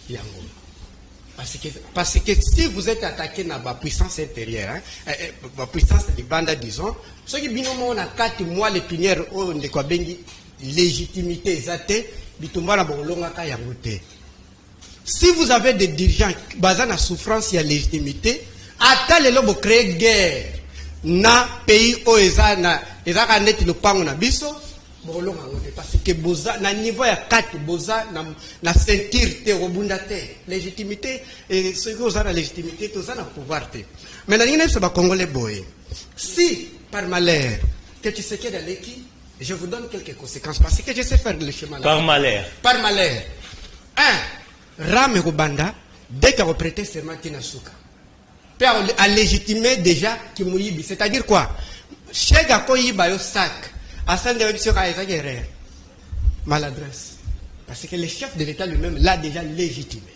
Yango. Parce que si vous êtes attaqué dans la puissance intérieure, la puissance de banda disons, ceux qui bino mo na 4 mois les pinières au ndeko bengi légitimité zate bitumba na bolonga ka yangote. Si vous avez des dirigeants basés na souffrance ya légitimité, ata lelo bo créer guerre na pays o ezana ezaka net le pango na biso bolonga ngote parce que boza na niveau ya 4 boza na ceinture te robunda te légitimité et ce que vous avez la légitimité tout ça na pouvoir te. Maintenant il ne pas congolais boy. Si par malheur que tu sais que dans l'équipe je vous donne quelques conséquences parce que je sais faire le chemin là. Par malheur. Par malheur. 1. Ram et Rubanda, dès qu'il a prêté serment Tinasuka, peut à légitimer déjà Kimouyibi. C'est-à-dire quoi? Chez Gakoyi Bayo Sac, à saint de sur Aïzaguerre. Maladresse. Parce que le chef de l'État lui-même l'a déjà légitimé.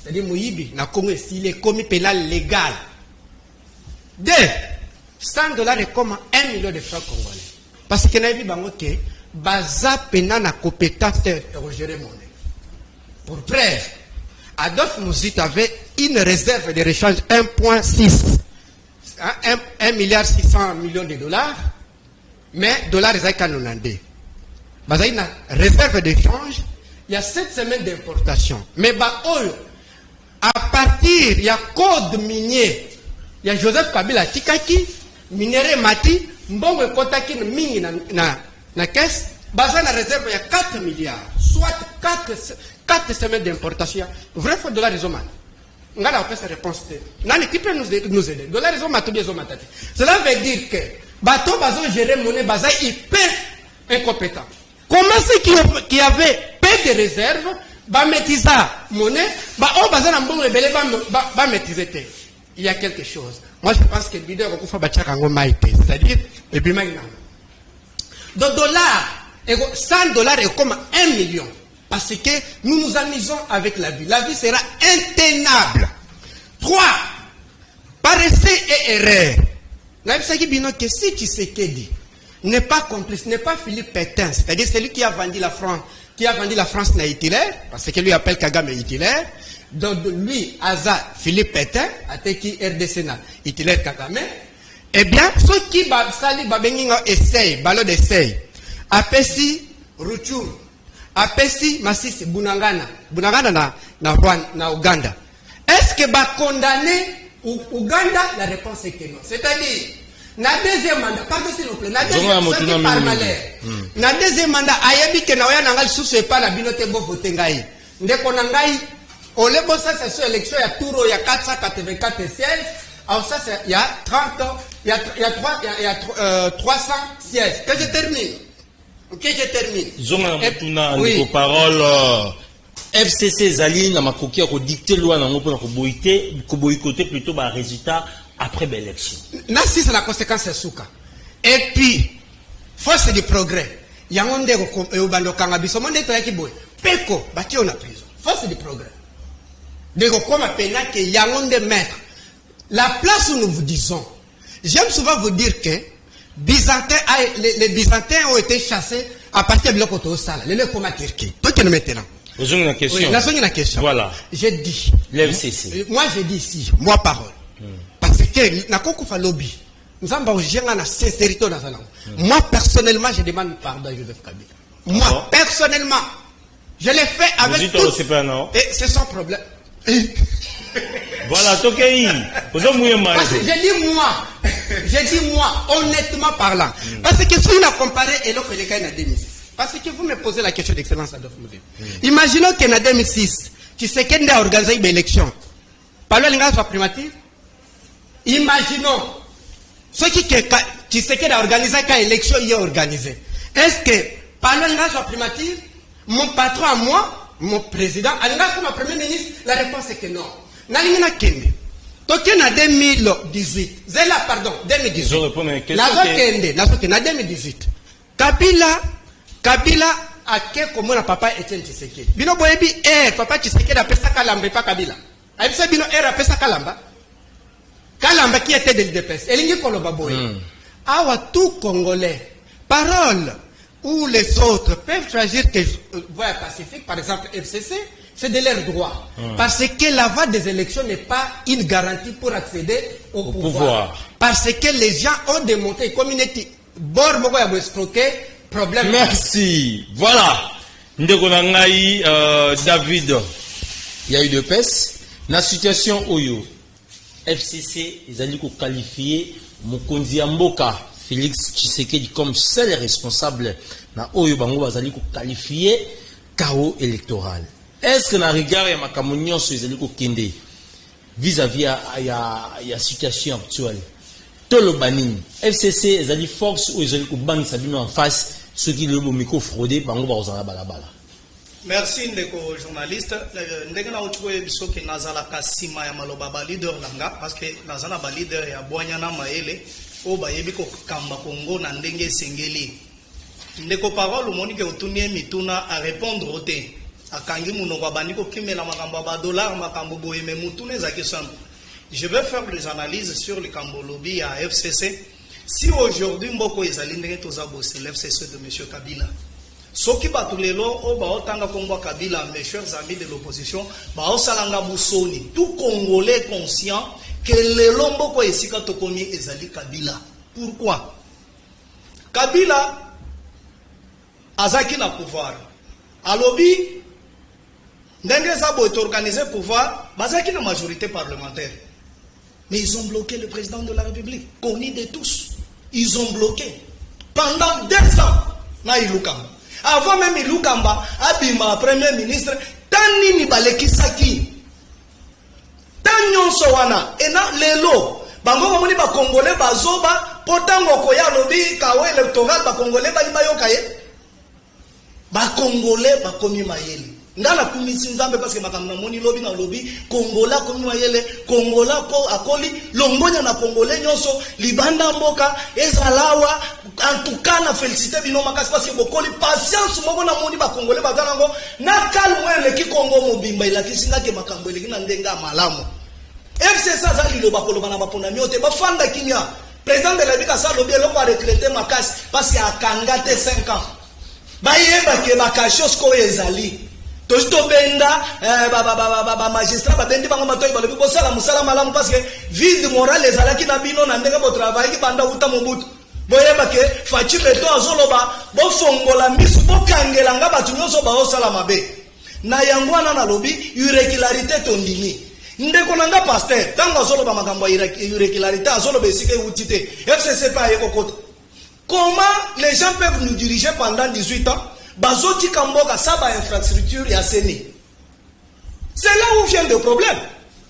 C'est-à-dire Mouyibi, n'a commis, s'il est commis pénal légal. 2. $100 est comme 1 million de francs congolais. Parce que Naïbi Bangoke, Baza Pena na compétence Roger Monnaie. Pour preuve, Adolphe Mouzit avait une réserve de rechange 1,6. 1,6 milliard de dollars. Mais dollars est canonandé. Baza une réserve d'échange il y a 7 semaines d'importation. Mais bah, à partir, il y a code minier. Il y a Joseph Kabila Tikaki, minéré Mati, Mbongo Kotaki, Mingi na caisse, basé na réserve, il y a 4 milliards. Soit 4 semaines d'importation. Vrai faut de la raison, man. On a cette réponse. Qui peut nous aider? De la raison, cela veut dire que bateau bazo gérer monnaie baza hyper incompétent. Comment ceux qui avaient peu de réserves, bah maîtriser monnaie, bah on baza na bon rebelle bah maîtriser. Il y a quelque chose. Moi je pense que le leader va faire battre kango maïté, c'est-à-dire et puis maintenant. De dollars, $100 est comme 1 million. Parce que nous nous amusons avec la vie. La vie sera intenable. 3. Paresseux et erreur. Que si Tshisekedi n'est pas complice, n'est pas Philippe Pétain, c'est-à-dire celui qui a vendu la France na Hitler, parce que lui appelle Kagame Hitler, donc lui, Aza, Philippe Pétain, Ateki RDC na Hitler Kagame, eh bien, ceux qui sali babenginga essaye, ballon d'essaye, apesi Ruchuru, apesi Masisi Bunagana na Uganda. Est-ce que va condamner Uganda? La réponse est que non. C'est-à-dire, na deuxième mandat, pardon s'il vous plaît, na deuxième par malheur. Na deuxième mandat, ayabi que na oya nangal sous pas la binote bo vote ngai. Ndeko nangai, ole bo ça c'est sur élection ya touro ya 484 sièges. Alors ça c'est il y a 30 ans, il y a 300 sièges. Que je termine. Ok, je termine. Zonga mutuna ndiko parole FCC Zali na makoki ya ko dicter loi na ngopona ko boycotter plutôt ba résultat après l'élection. Na si c'est la conséquence souka. Et puis force du progrès. Yango ndeko e obando kanga biso monde to yaki boy. Peko bati on a prison. Force du progrès. Ndeko koma pena que yango nde maître. La place où nous vous disons. J'aime souvent vous dire que les Byzantins ont été chassés à partir de l'Okoto au Sala. Les comme à Turquie. Toi qui nous mettez là. Vous avez une question. Oui, la question. Voilà. J'ai dit. L'FCC. Moi, j'ai dit ici, moi parole. Parce que, na kokufa lobby. Nous avons la sincérité dans un Moi, personnellement, je demande pardon à Joseph Kabila. Moi, personnellement, je l'ai fait avec tout. Et c'est son problème. Voilà, Tokei. J'ai dit moi, honnêtement parlant. Parce que si on a comparé et l'autre, il y a 2006. Parce que vous me posez la question d'excellence Adolphe Mouvé. Imaginons qu'en 2006, Tshisekedi a organisé une élection. Par le langage primatif. Imaginons ce qui Tshisekedi a organisé quand l'élection y est organisée. Est-ce que par le langage primatif, mon patron à moi, mon président, comme premier ministre, la réponse est que non. Nalingina Kende. Token en 2018. Zela, pardon, 2018. Je réponds à une question. En 2018. Kabila a quel comme papa Etienne Tshisekedi. Bino boyebi papa Tshisekedi a pesa Kalamba pas Kabila. A bisa bino a pesa Kalamba. Kalamba qui était de l'IDPS. Elingi koloba boye. Awa tout Congolais. Parole où les autres peuvent choisir que voie pacifique, par exemple FCC, c'est de leur droit. Parce que la voie des élections n'est pas une garantie pour accéder au pouvoir. Parce que les gens ont démontré, communauté, Borbogo a escroqué, problème. Merci. Voilà. Ndeko nangai David, il y a eu de peste. La situation Oyo, FCC, ils allaient qualifier Mokonzi Mboka, Félix Tshisekedi comme seul responsable na Oyo Bango bazali qualifier chaos électoral. Est-ce que dans le regard ya makamunyo so ils allaient kende vis-à-vis ya situation actuelle? Tolo banini FCC ils allaient force ou ils allaient bang sabino en face ceux qui le micro fraudé bango bazala balabala. Merci ndeko journaliste. Ndenge na uchwe biso ke nazala kasima ya maloba ba leader langa parce que nazala ba leader ya Bwanyana Maele o ba yebi ko kamba Kongo na ndenge sengeli. Ndeko parole moni ke otunie mituna à répondre au té. Akangi munoko bani ko kimela makambo ba dollar makambo boye me mutune za question. Je vais faire des analyses sur le Kambolobi à FCC. Si aujourd'hui mboko ezali ndenge toza bosser l'FCC de monsieur Kabila. Soki batulelo o ba otanga Kongo Kabila, mes chers amis de l'opposition, ba osalanga busoni. Tout Congolais conscient que le lomboko esika tokomi ezali Kabila. Pourquoi? Kabila azaki na pouvoir. Alobi Ndenge ça a été organisé pouvoir, basé une majorité parlementaire. Mais ils ont bloqué le président de la République, connu de tous. Ils ont bloqué. Pendant 2 ans, na Ilukamba. Avant même Ilukamba, Abima, Premier ministre, Tani Nibalekisaki. Tanyon Sowana, et na Lelo, Bango Mamoni ba Congolais, Bazoba, Potango Koya Lobby, Kawe électoral, ba Congolais, ba Ibayokaye. Ba Congolais, ba Komi Mayeli. Ngala kumisi nzambe parce que makamna moni lobby na lobby Kongola komi mayele Kongola ko akoli longonya na Congolais nyonso libanda mboka ezalawa en tout cas na féliciter bino makasi parce que bokoli patience moko na moni ba Congolais bazango na calme le ki Congo mobimba ila kisinga ke makambo ile kina ndenga malamu FC ça za lilo bakoloba na bapona miote ba fanda kinya président de la République ça lobby eloko a retraité makasi parce que akangate 5 ans ba yeba ke bakashos ko ezali Tosto benda magistrat ba bendi bango matoyi balobi ko sala musala malamu parce que vide moral les alaki na bino na ndenge bo travail ki banda uta mobutu boyeba ke fachi beto azoloba bo fongola misu bo kangela nga batu nyonso ba osala mabe na yangwana na lobi irrégularité tondimi ndeko nanga pasteur tango azoloba makambo irrégularité azoloba esike utite FCC pa yekokota. Comment les gens peuvent nous diriger pendant 18 ans? Bazoti Kamboka, ça va infrastructure et assaini. C'est là où vient le problème.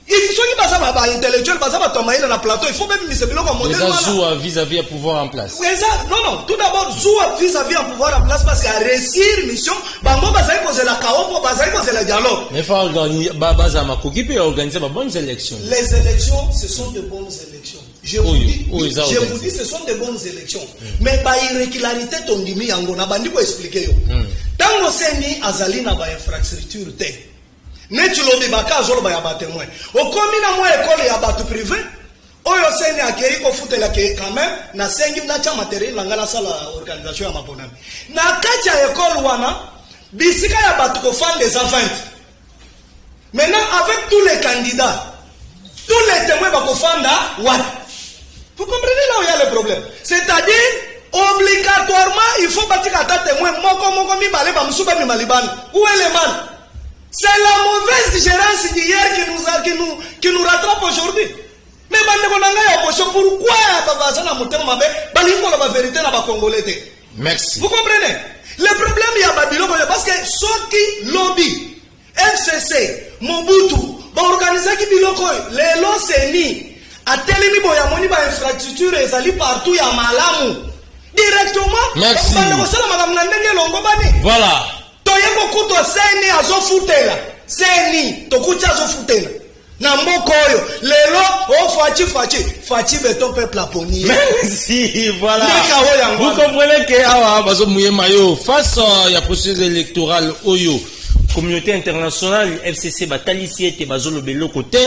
Il faut qu'il y ait des intellectuels, dans le plateau, il faut même que le modèle. Les Zoua vis-à-vis à pouvoir en place. Non, tout d'abord, Zoua vis-à-vis à pouvoir en place parce qu'il y a réussir mission. Bango Bazaï pose la KO, Bazaï pose le dialogue. Mais il faut organiser, Bazaï peut organiser de bonnes élections. Les élections, ce sont de bonnes élections. Je vous dis, ce sont de bonnes élections. Mais par irrégularité, ton dimi yango na bandi ko expliquer yo. Tango seni azali na ba infrastructure te. Ne tu lobi baka zolo ba ya ba témoin. O komi na mo école ya batu privé. Oyo seni akei ko futela ke quand même na sengi na cha matériel na ngala sala organisation ya maponami. Na kati ya école wana bisika ya batu ko fan des enfants. Maintenant avec tous les candidats, tous les témoins ba ko fanda what? Vous comprenez là où il y a le problème. C'est-à-dire, obligatoirement, il faut bâtir un témoin. Où est le mal? C'est la mauvaise gérance d'hier qui nous rattrape aujourd'hui. Mais pourquoi la vérité n'a pas congolais? Merci. Vous comprenez? Le problème, il y a Babylone parce que ceux qui lobby, FCC, Mobutu, organiser qui biloko, les lois c'est ni. A telemi boya moni ba infrastructure ezali partout ya malamu directement. Merci. Voilà. Toyeko kuto seni azofutela. Seni tokuti azofutela. Na mboko oyo lelo fachi beton peuple aponi. Merci, voilà. Vous comprenez que awa bazo mouye mayo face à processus électoral oyo. Communauté internationale FCC batalisie te bazolo belo côté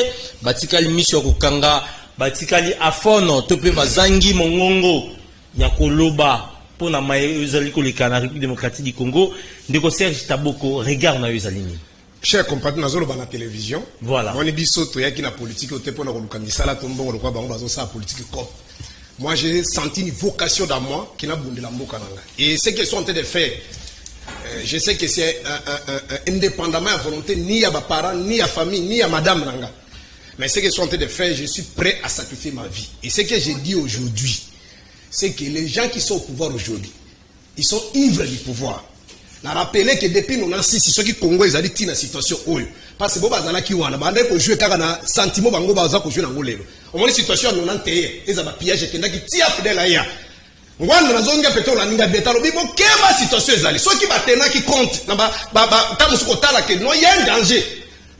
batikali mission kokanga batikali afono tope bazangi mongongo ya koloba pona maye ezali koleka na République démocratique du Congo ndeko Serge Taboko regarde na ezalini. Chers compatriotes nazolo ba na télévision voilà on biso to yaki na politique ote pona kolukangisa la tombongo lokwa bango bazo sa politique cop. Moi j'ai senti une vocation dans moi qui n'a bundela mboka nanga et ce qu'ils sont en train de faire. Je sais que c'est indépendamment à volonté ni à mes parents, ni à famille, ni à madame Nanga. Mais ce qu'ils sont en train de faire, je suis prêt à sacrifier ma vie. Et ce que j'ai dit aujourd'hui, c'est que les gens qui sont au pouvoir aujourd'hui, ils sont ivres du pouvoir. On a rappelé que depuis 96, ceux qui Congo, ils ont dit dans la situation où. Parce que si vous avez joué car on a sentiment que vous avez joué dans le au moins la situation où on a ils ont piégé qui tient fidèle à ngwana nazonga petrol aninga betalo bibo keba situation ezali soki batena ki compte na ba tamusu kotala ke no y'a un danger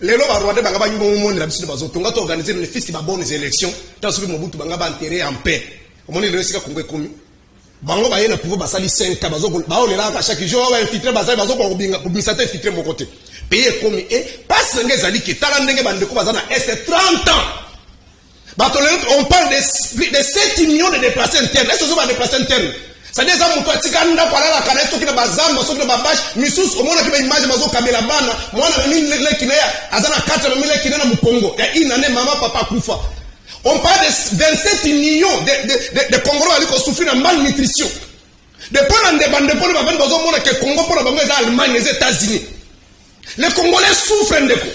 lelo ba rwanda banga ba nyumba moni la biso bazotonga to organiser une festi ba bonnes élections tant soki Mobutu banga ba enterrer en paix omoni le sika Congo komi bango ba yena pouvoir basali 5 ka bazo ba olela ka chaque jour ba infiltrer basali bazo ko binga ko bisate infiltrer mon côté pays komi et pas ngezali ki tala ndenge bande ko bazana est 30 ans. On parle de 7 millions de déplacés internes. Est-ce que vous avez déplacés internes? C'est-à-dire que vous avez dit que vous avez dit que vous avez dit que vous avez dit que vous avez dit que vous avez dit que vous avez dit on parle de 27 millions de Congolais qui ont souffert de malnutrition. Depuis que vous avez dit que Congo pour l'Allemagne, les États-Unis. Les Congolais souffrent ndeko.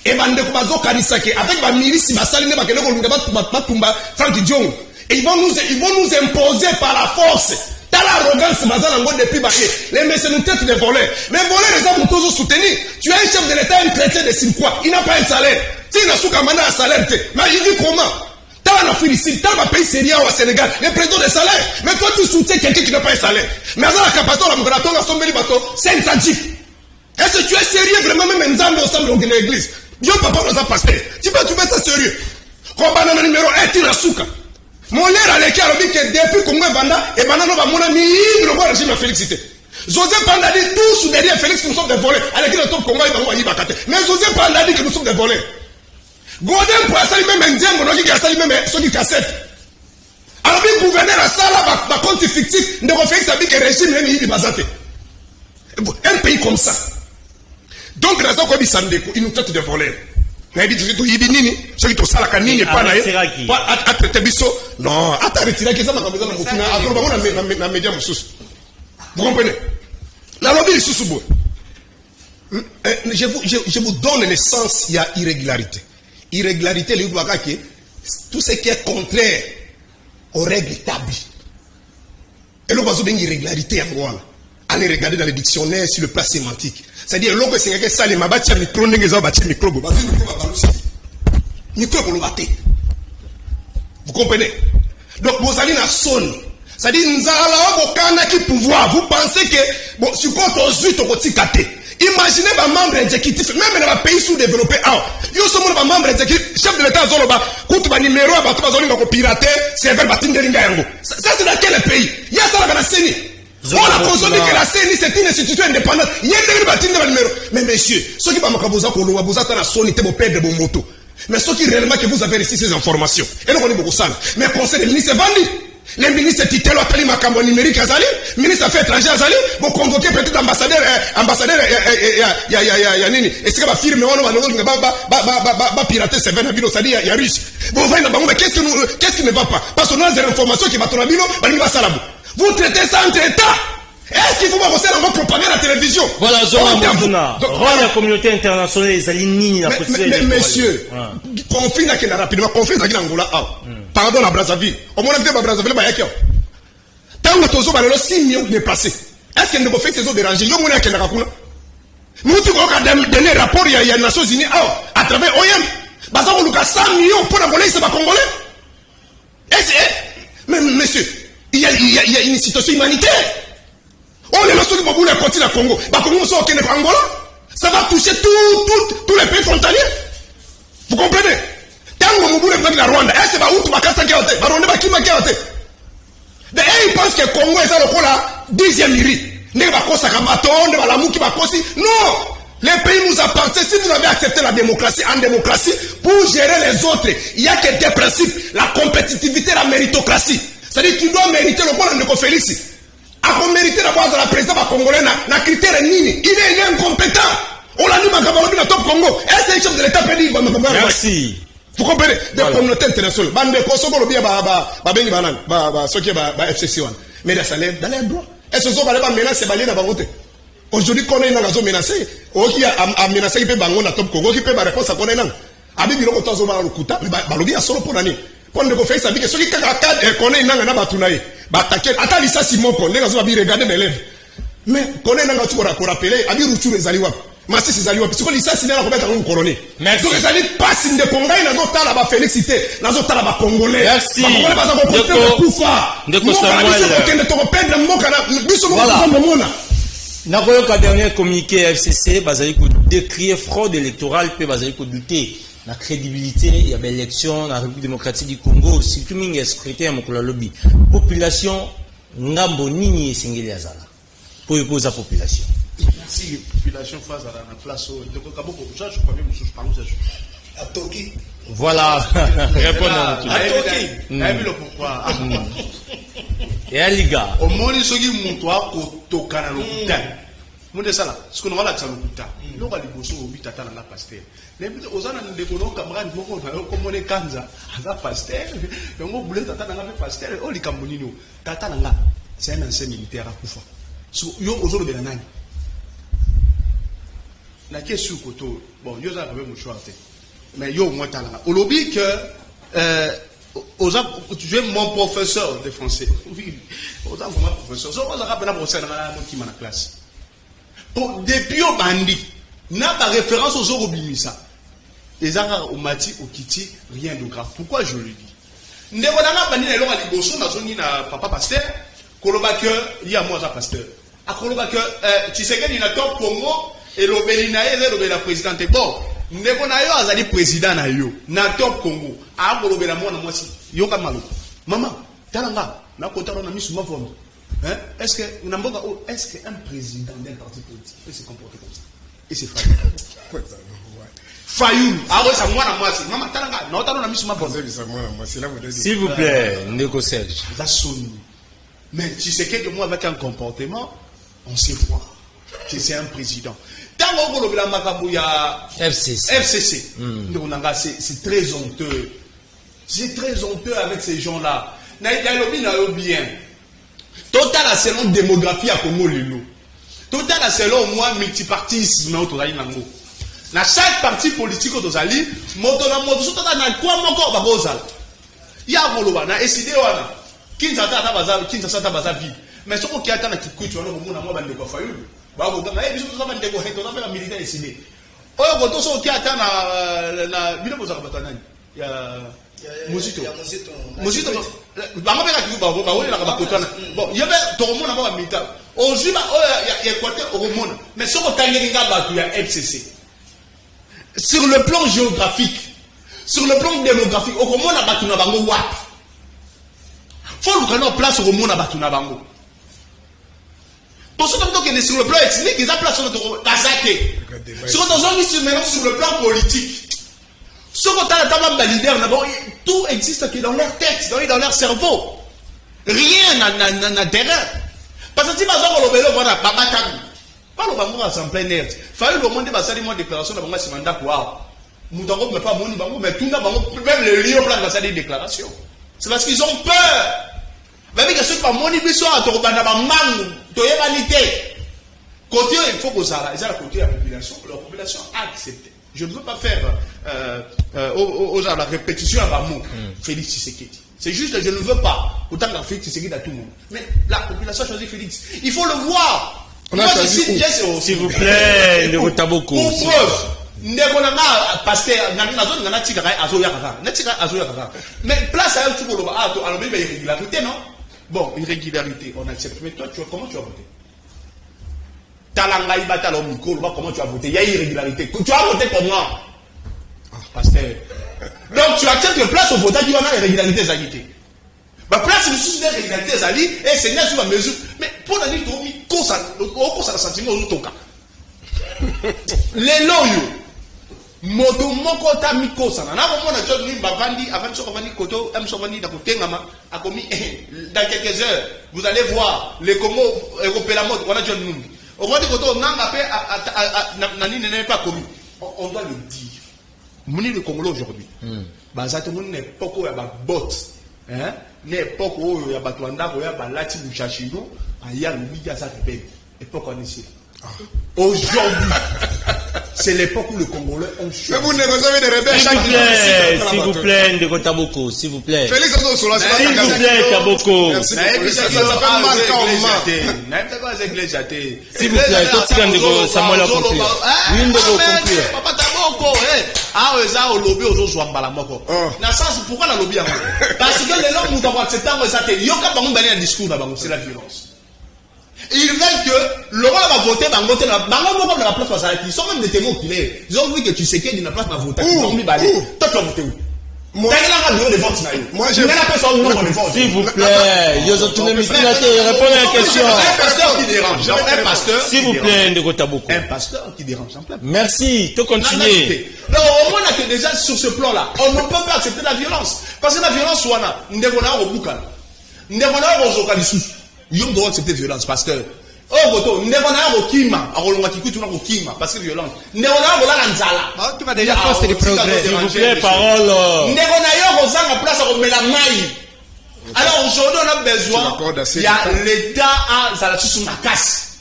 Et bandeko bazo kanisake avec ba milisi basali ne bakene ko lunga batumba Frank Diong. Et ils vont nous imposer par la force. T'as l'arrogance bazanango depuis baké. Les messieurs tête de voleurs. Mais voleurs les hommes tous soutenir. Tu es un chef de l'État, un chrétien de Simquois. Il n'a pas un salaire. Si n'a souka mana un salaire mais il dit comment? T'as la Philippine, t'as un pays sérieux au Sénégal, les présidents de salaire. Mais toi tu soutiens quelqu'un qui n'a pas un salaire. Mais à la capacité la mgraton la sombeli bateau, c'est un sadjik. Est-ce que tu es sérieux vraiment même ensemble ensemble de l'église? Dieu papa nous a passé. Tu fais ça sérieux. Combat numéro 1, Tinasuka. Mon l'air à l'écart, on dit que depuis Congo Banda, et Banano va mon ami, le roi régime a félicité. José Panda dit tous derrière Félix, nous sommes des voleurs. À l'écart, le top Congo, il va y bakate. Mais José Panda dit que nous sommes des voleurs. Godin pour assailler même Indien, mon qui a sali même ceux qui cassettent. Alors, le gouverneur a ça là, va compte fictif, ne refait que ça dit que le régime est mis basate. Un pays comme ça. Donc, la Zoko Bissandeko, il nous traite de voleurs. Mais il dit que Yibinini, ceux qui sont ça, la canine, pas là. À traiter Bisso. Non, à t'arrêter là, qui ça m'a besoin de Burkina. À trop, on a média sous. Vous comprenez? La lobby est sous bout. Je vous donne le sens, il y a irrégularité. Irrégularité, les Ouagaki, tout ce qui est contraire aux règles établies. Et là, vous avez une irrégularité à moi. Allez regarder dans les dictionnaires sur le plan sémantique. C'est-à-dire, l'eau que c'est que ça, les mabati, micro, micro, vous comprenez? Donc, vous allez dans la zone. C'est-à-dire, nous allons qui pouvoir. Vous pensez que, bon, support aux 8 au Kotikate. Imaginez un membre exécutif, même dans un pays sous-développé, vous sommes un membre exécutif, chef de l'État, Zoloba, quand tu numéro, tu vas pirater, c'est vers Batin de Ringayango. Ça, c'est dans quel pays? Il y a ça dans la CENI. On a consommé que la CENI, c'est une institution indépendante. Il y a des Batin de numéro. Mais messieurs, ceux qui vont vous attendre à soniter vos pères de vos motos. Mais ceux qui réellement que vous avez reçu ces informations, et nous on est beaucoup ça. Mais conseil des ministres vendus. Les ministres Titelo Atali Makambo numérique Azali, ministre Affaires étrangères Azali, vont convoquer peut-être ambassadeur, Yanini, et c'est que ma firme, on va pirater ces 20 habitants, ça dit, il y a russe. Vous voyez, mais qu'est-ce qui ne va pas? Parce qu'on a des informations qui va tourner à Bilo, vous traitez ça entre États. Est-ce qu'il faut pas bosser dans votre propagande à la télévision? Voilà, Zora Moutuna. La communauté internationale, les alignés, mais messieurs, conflit n'a qu'à rapidement, conflit n'a qu'à Angola. Pardon à Brazzaville. Au moins, à Brazzaville, il y a tant que tu as 6 millions de déplacés. Est-ce qu'il ne peut pas faire ces eaux dérangées? Il y a un qui a raconté. Nous, tu as donné un rapport, il y a les Nations Unies à travers OIM. Baza, on a 100 millions pour l'Angolais, c'est pas Congolais. Mais monsieur, il y a une situation humanitaire. On est là sur le continent Congo. Congo sont au Angola. Ça va toucher tous les pays frontaliers. Vous comprenez? Tant que vous voulez la Rwanda, est-ce que va où tu vas casser qui a été? Baronne va qui m'a été? Mais ils pensent que Congo est ça le la 10e mairie. Ne va pas Sakamaton, ne va la mou qui va passer. Non! Les pays nous appartiennent. Si vous avez accepté la démocratie, en démocratie, pour gérer les autres, il n'y a que des principes. La compétitivité, la méritocratie. C'est-à-dire que tu dois mériter le bon de Félix. A mérité la base de la présidence congolais, na critère nini. Il est incompétent. On l'a dit, Makabalobi na top Congo. Est-ce que le chef de l'État peut dire, merci. Vous comprenez? Des communautés internationales. Bande de Kosovo, bien, Benny Banan, ce qui est FCC1. Mais dans les droits. Est-ce que vous allez menacer Balé dans la aujourd'hui, qu'on est dans la zone menacée. Qui a menacé, qui peut bangon na top Congo, qui peut répondre à qu'on est dans. Abi Biro Kotazo Balukuta, mais Balobi a solo pour l'année. Pour ne pas faire ça, que ceux qui connaissent n'a pas tourné. T'inquiète, attends, ça, Simon, qu'on est dans un regarder mes lèvres. Mais, qu'on est dans un tour pour rappeler, Abi Routou les Aliwap. Massi les Aliwap. Parce que ça, c'est là qu'on va un coroné. Merci. Donc, les Aliwap passent de Congo, ils n'ont pas la félicité, ils n'ont pas la Congolais. Merci. Nakoyoka dernier communiqué FCC, basé pour décrire fraude électorale, puis basé pour douter la crédibilité, il y a des élections dans la République démocratique du Congo, si tout le monde est secrétaire, mon lobby. Population, ngambo nini et singeli azala. Pour épouser la population. Si la population face à la place, donc au Cabo, je crois que je parle à Toki. Voilà, répondons à Toki. Le pourquoi. Et à Liga. Au moins, ils sont dit, mon toit, Tokana l'hôpital. Mon de ça là, ce qu'on va là, c'est l'hôpital. L'on va les bosser au 8 à la pasteur. Les aux ans de décollons, camarades, comme on est Kanza, à la pasteur. Et on voulait tata dans la pasteur, oh les Camonino. Tata là, c'est un ancien militaire à Koufa. Yo, aux autres de la nagne. la question koto bon yo za quand même choix mais yo moi talanga au lobby que tu es mon professeur de français oui oza vraiment professeur so oza rapena professeur na qui ma classe pour depuis au bandi n'a pas référence aux orobimisa les ara au mati au kiti rien de grave pourquoi je le dis ndeko na bandi na longa liboso na zoni na papa pasteur koloba que il y a moi za pasteur akoloba que tu sais que na top Congo et l'obéli na yé l'obéli la présidente bon ndeko na yo azali président na yo na top Congo a kolobela mwana mwasi yo ka malo maman talanga na kota na misuma fondo hein est-ce que namboka est-ce que un président d'un parti politique peut se comporter comme ça et c'est Fayoul ah ouais ça mwana mwasi maman talanga na kota na misuma fondo s'il vous plaît ndeko Serge ça sonne mais tu sais que moi avec un comportement on sait voir que c'est un président. Tant qu'on a le FCC, c'est très honteux. C'est très honteux avec ces gens-là. Bien. Total à selon démographie à Congo Lilo. Total à selon moi multipartisme na chaque parti politique au Tozali, motona moto sota na quoi encore baboza. Ya koloba na décidé wana. Kinza ta baza vie. Mais ce qui attend qui coûte, tu vas nous moi bande ko Fayoul. Ba ko ganga biso to bande ko heto na militaire décidé. Oyo ko to so qui attend na bino boza ka batana. Ya Mosito. Ba mo beka ki ba wona ka bakotana. Bon, yebe to mona ba militaire. Ozuba ya Équateur au monde. Mais ce ko kangelinga batu ya FCC. Sur le plan géographique, sur le plan démographique, au mona batu na bango wa. Faut le prendre place au mona batu na bango. Pour ceux qui sont sur le plan ethnique, ils ont place sur notre Kazake. Sur le plan politique. Ceux qui ont un leader, tout existe dans leur tête, dans leur cerveau. Rien n'a d'erreur. Parce que si vous avez le voilà, pas le bango en plein air. Fallait le monde de une déclaration de bango si mandat quoi. Moutango mais pas moni bango mais tout même les lions plan de cette déclaration. C'est parce qu'ils ont peur. Même que ceux qui ont moni biso à Torobanda mango, toyebanité. Côté il faut que ça, ils ont la côté la population a accepté. Je ne veux pas faire la répétition à Bamou, Félix Tshisekedi. C'est juste que je ne veux pas autant que Félix Tshisekedi à tout le monde. Mais la population a choisi Félix. Il faut le voir. S'il vous plaît, ne vous taboko. Pour preuve, pasteur, mais place à eux, tu peux le irrégularité, non? Bon, irrégularité, on accepte. Mais toi, comment tu as voté? Talanga ibata lo micro, comment tu as voté? Il y a irrégularité. Tu as voté pour moi. Pasteur. Donc tu acceptes que place au votage, il y a une irrégularité zalité. Ma place est sous irrégularité zali et c'est là sur la mesure. Mais pour la nuit, tu as un sentiment au toka. Les loyaux. Moto moko ta mikosa na ko mona toni bavandi avant so bavandi koto am so bavandi na kotengama akomi dans quelques heures vous allez voir les Congo européens mode on a John Numbi on va dire koto nanga pe nani n'est pas commis on doit le dire moni le Congolais aujourd'hui bazate moni n'époque ya ba bot hein n'époque où ya ba twanda ko ya ba lati buchachino aya lubi ya sa tebe époque on ici aujourd'hui c'est l'époque où le Congolais ont choisi. Mais vous négociez avec des rebelles chaque jour. S'il vous plaît, Ndeko Taboko, s'il vous plaît. Félix Azosola, s'il vous plaît, Taboko. Merci beaucoup. Ça fait mal quand on s'il vous plaît, tout le monde, Samuel a compris. Oui, Ndeko compris. Papa Taboko, ah, ça, au lobby, aux autres, on va la moko. Na sens, pourquoi la lobby? Parce que les gens nous ont accepté, un discours, c'est la violence. Ils veulent que le roi va voter, va voter dans la place face à qui. Ils sont même des témoins oculaires. Ils ont vu que tu sais qu'il y a une place va voter. Ils ont mis balai. Toi, tu vas voter où? Moi, je s'il vous plaît, ils ont tourné répondez à la question. Un pasteur qui dérange. Un pasteur. S'il vous plaît, Ndeko Taboko. Un pasteur qui dérange. Merci. Tu continues. Non, au moins, que déjà sur ce plan-là, on ne peut pas accepter la violence. Parce que la violence, soit là, nous devons avoir au boucan. Nous devons avoir au Zokalissous. Ils ont droit d'accepter violence parce que oh boto ndebona ko kima akolonga kikutu na ko kima parce que violence ndebona ko la nzala tu vas déjà forcer le progrès s'il vous plaît parole ndebona yo ko zanga place ko mela mai alors aujourd'hui on a besoin il y a l'état à zala sous ma casse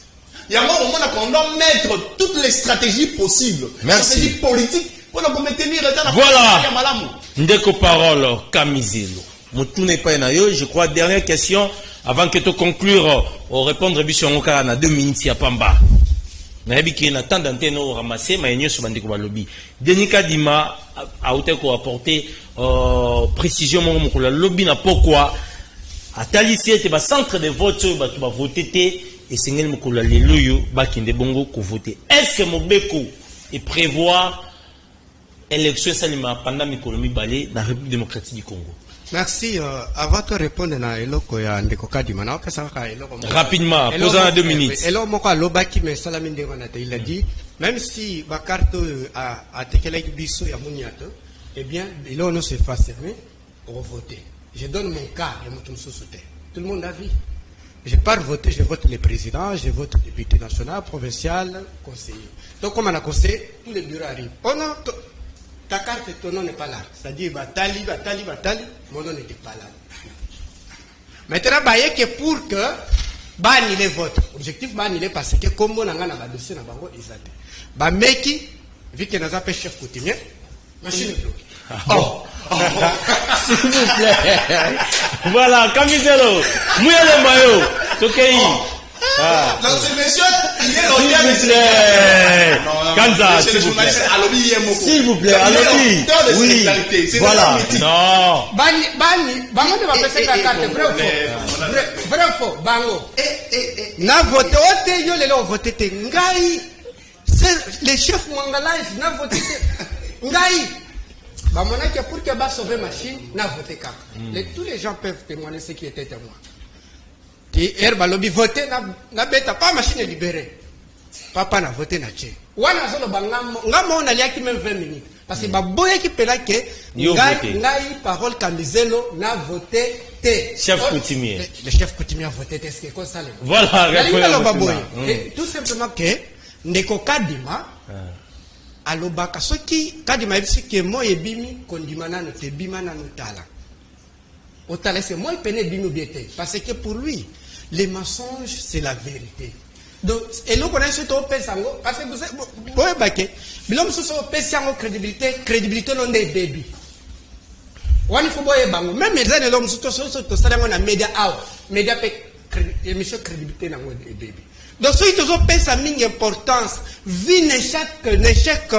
Il y a un moment qu'on doit mettre toutes les stratégies possibles. Merci. Stratégies politiques pour nous maintenir l'état. Voilà. Ndeko parole, Kamizelo. Moutou n'est pas na yo. Je crois, dernière question, avant que tu conclure, au répondre, Bisson Okara, na 2 minutes, ya Pamba. Nayebi ki na tant d'antenne au ramasser, mais il y a souvent des lobby. Denika Dima a apporté précision mon lobby na pourquoi à Talicie était bas centre de vote tu vas voter et c'est ngel mukula leluyo ba kinde bongo ko voter. Est-ce que Mobeko est prévoir élection salima pendant mikolomi balé dans la République démocratique du Congo? Merci. Avant de répondre à eloko ya ndeko Kadima na pesa ka eloko rapidement posant à 2 minutes. Eloko moko lobaki mais salaminde ngona il a dit même si ba carte a tekela biso ya muniato eh bien il on se fait fermer pour voter. Je donne mon cas et mon société. Tout le monde a vu. Je pars voter, je vote le président, je vote le député national, provincial, conseiller. Donc comme on a conseillé, tous les bureaux arrivent. Oh non, ta carte, ton nom n'est pas là. C'est-à-dire, batali, mon nom n'était pas là. Maintenant, baye que pour que bani les votes. Objectif bani les parce que comme on a un dossier na bango exact. Ba meki vu que nous avons chef coutumier, machine est bloquée. Oh. S'il vous plaît. Voilà, Kamizelo. Mouya le maillot. Tokei. Donc, ce monsieur, il est s'il vous plaît. Kanza, s'il vous plaît. S'il vous plaît, Alobi. Oui. Voilà. Non. Bani, bango ne va pas faire la carte. Vrai ou faux? Bango. Na voté, ote yo lelo voté te. Ngai. C'est les chefs Mangalaïs, na voté te. Ngai. Bah, mon avis, pour que va sauver machine, n'a voté cap. Tous les gens peuvent témoigner ce qui était témoin. Et Herba Lobby voté, n'a pas machine libérée. Papa n'a voté, n'a tché. Wana zolo bangamo, ngamo on a lié qui même 20 minutes. Parce que bah boya qui pela que ngai parole Kamizelo n'a voté té. Chef coutumier. Le chef coutumier a voté té. C'est quoi ça? Voilà. Tout simplement que Ndeko Kadima. Alobaka soki Kadima ebisi ke mo ebimi kondimana no te bimana no tala. Otala c'est moi peine bimi biete parce que pour lui les mensonges c'est la vérité. Donc et nous connaissons tout pesango parce que vous boye baké bilom so pesango crédibilité non des baby. Wani fo boye bango même les années l'homme so salango na média pe émission crédibilité na ngo des baby. Donc, si tu as une importance, vu l'échec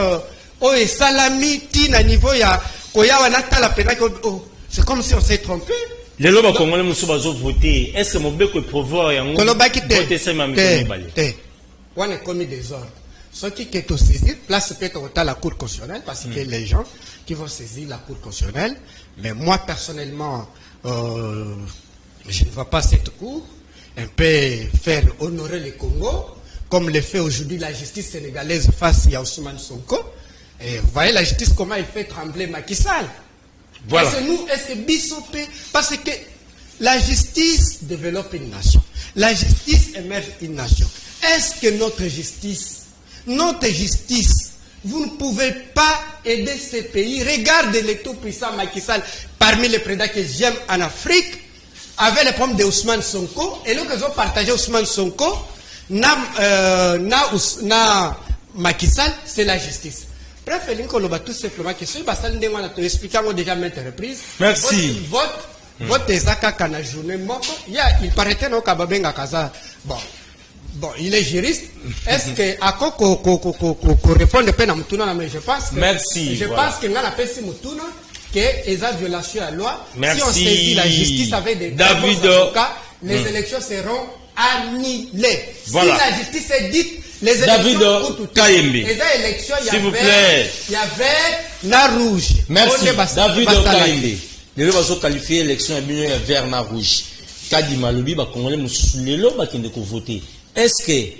au salami, tina niveau ya koya wanata la pena c'est comme si on s'est trompé. Les lobes congolais musu bazo voter. Est-ce que Mobeko est prévoir yango? Voter ça m'a mis balé. On a commis des ordres. Ceux qui sont saisis, place peut-être à la Cour constitutionnelle parce que les gens qui vont saisir la Cour constitutionnelle, mais moi personnellement, je ne vois pas cette cour. Un peu faire honorer le Congo, comme le fait aujourd'hui la justice sénégalaise face à Ousmane Sonko. Et vous voyez la justice, comment elle fait trembler Macky Sall. Voilà. Est-ce que Bissopé, parce que la justice développe une nation. La justice émerge une nation. Est-ce que notre justice, vous ne pouvez pas aider ces pays? Regardez le tout puissant Macky Sall parmi les présidents que j'aime en Afrique. Avec le problème de Ousmane Sonko, et nous avons partagé Ousmane Sonko, na Macky Sall, c'est la justice. Bref, tout simplement que si Bassal Ndengwana te expliqué déjà maintes reprises. Merci. Vote ezaka kana journée moko. Il paraît no kababenga kaza. Bon, il est juriste. Est-ce que ako ko répondre pe na mutuna mais je pense que merci. Je pense que ngana pesi mutuna que esa violation à la loi. Merci. Si on saisit la justice avec des avocats, les élections seront annulées. Voilà. Si la justice est dite, les élections Kayembe. Les élections, s'il vous plaît. Il y avait la rouge. Merci. David Kayembe. Les gens ont qualifié l'élection et vert na rouge. Kadima lobi ba congolais mususu lelo ba kende ko voter. Est-ce que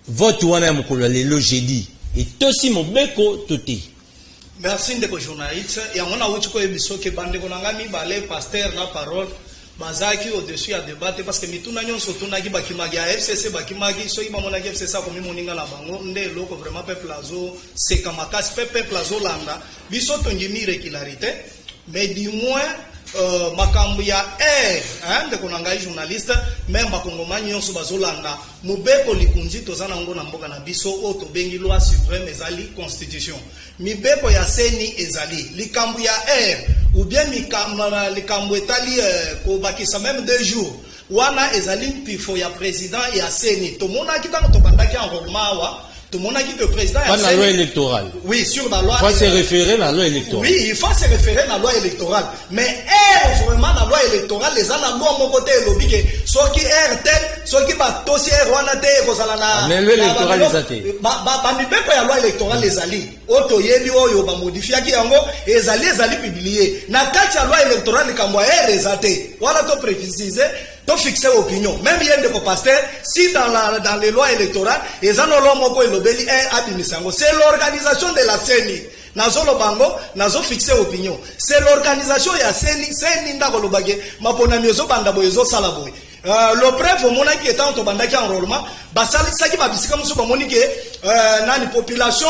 vote wana mukolo lelo jeudi et tosi Mobeko toté? Merci ndeko journaliste. Et on a outuko ebiso ke bande ko nangami balé pasteur na parole bazaki au-dessus à débattre parce que mituna nyonso tunaki bakimagi à FCC bakimagi so iba monaki FCC ko mi moninga la bango nde loko vraiment peuple azo seka makasi peuple azo landa biso tongi mi régularité mais du moins makambo ya ndeko na ngai journaliste même bakongomani nyonso bazolanda mobeko likunzi toza nango na mboka na biso oyo tobengi loi suprême ezali constitution mibeko ya seni ezali likambo ya ou bien likambo etali kobakisa même 2 jours wana ezali mpifo ya président ya seni tomonaki ntango tobandaki enrôlement awa tomonaki que président pas la loi électorale. Oui, sur la loi. Il faut se référer à la loi électorale. Oui, il faut se référer à la loi électorale. Mais vraiment la loi électorale, les gens la loi mon côté lobby que ceux qui tel, ceux qui bat dossier wana te kozalana. Mais loi électorale les athées. Mi bepo ya loi électorale les ali. Oto yebi oyo ba modifia ki yango ezali publié. Na kati ya loi électorale kamwa les athées. Voilà to préciser. To fixer opinion. Même il y a des pasteur, si dans les lois électorales, ils ont l'homme c'est l'organisation de la CENI. Nazo lobango, nazo fixer opinion. C'est l'organisation de la CENI. CENI ndako lobage, mapona miozo banda boyezo salaboy. Le preuve au mona qui est en tobanda qui enrôlement, basali saki babisika muso bamoni ke nani population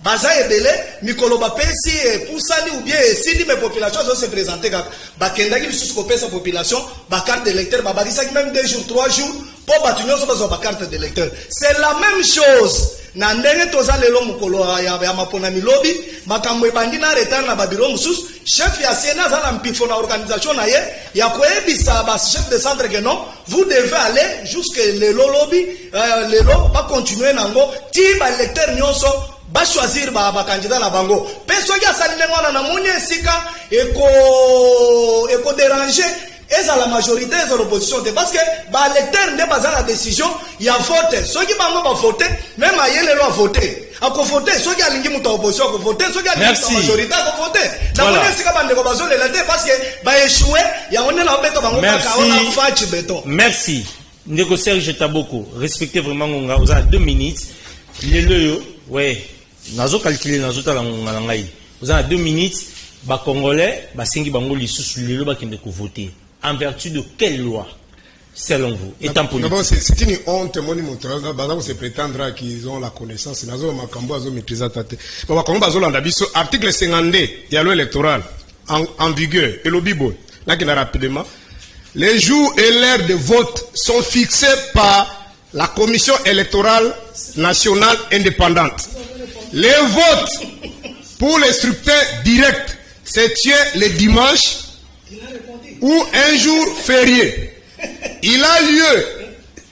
baza ebele mikolo bapesi pusani ou bien sindi mes populations sont se présenter bakendaki lisusu kopesa population ba carte d'électeur babalisaki même 2 jours 3 jours pour batu nyonso bazwa ba carte d'électeur. C'est la même chose na ndenge toza lelo mukolo ya mapona milobi makambo ebandi na retard na babiro mususu chef ya Sena za na mpifo na organisation na ye ya koebisa ba chef de centre que non vous devez aller jusque lelo lobby lelo ba continuer nango ti ba électeur nyonso ba choisir ba candidat na bango peso ya salile ngwana na moni esika eko déranger eza la majorité eza l'opposition parce que ba électeur ne baza la décision ya voter ceux qui bango ba voter même ayele lo voter ako voter ceux qui alingi muta opposition ako voter ceux qui alingi la majorité ako voter na moni esika bande ko bazo le later parce que ba échouer ya on na beto bango ka ona fachi beton. Merci Ndeko Serge Taboko, respectez vraiment ngonga vous avez 2 minutes lelo ouais nazo calculer nazo tala ngonga ngai vous avez 2 minutes ba congolais ba sengi bango lisusu lelo ba kende ko voter en vertu de quelle loi selon vous étant politique? D'abord c'est une honte moni montraza bazako se prétendre qu'ils ont la connaissance nazo makambo azo maîtriser tate ba kongo bazo landa biso article 52 ya loi électorale en vigueur et le bibo là qui rapidement les jours et l'heure de vote sont fixés par la commission électorale nationale indépendante. Les votes pour les scrutins directs se tient le dimanche ou un jour férié. Il a lieu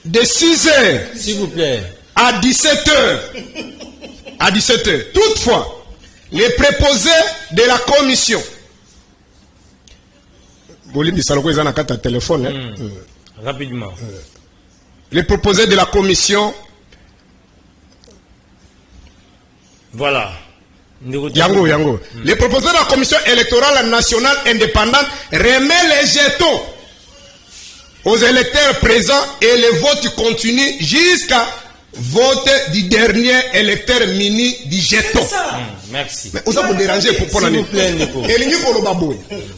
de 6h s'il vous plaît à 17h. À 17h. Toutefois, les préposés de la commission rapidement. Les proposés de la commission. Voilà. Yango. Les proposés de la commission électorale nationale indépendante remet les jetons aux électeurs présents et le vote continue jusqu'à vote du dernier électeur mini du jeton. Merci. Mais vous avez dérangé pour s'il vous plaît, Nico. Et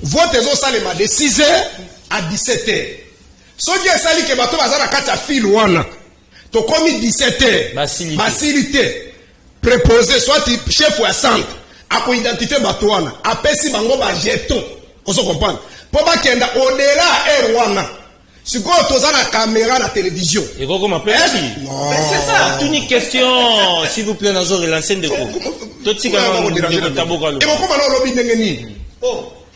vote est au salima de 6h à 17h. Ce qui est sali que bateau bazana kata fil wana. To komi 17h. Facilité. Préposé soit chef ou centre. A ko identifier bateau wana. Apesi bango ba jeton. On se comprend. Pour ba kenda au-delà wana. Si vous avez la caméra, la télévision. Et comment m'appelle? Non. C'est ça. Toute une question, s'il vous plaît, dans l'ancienne de vous. Tout ce qui est tabouga. Et comment on lobby n'engeni?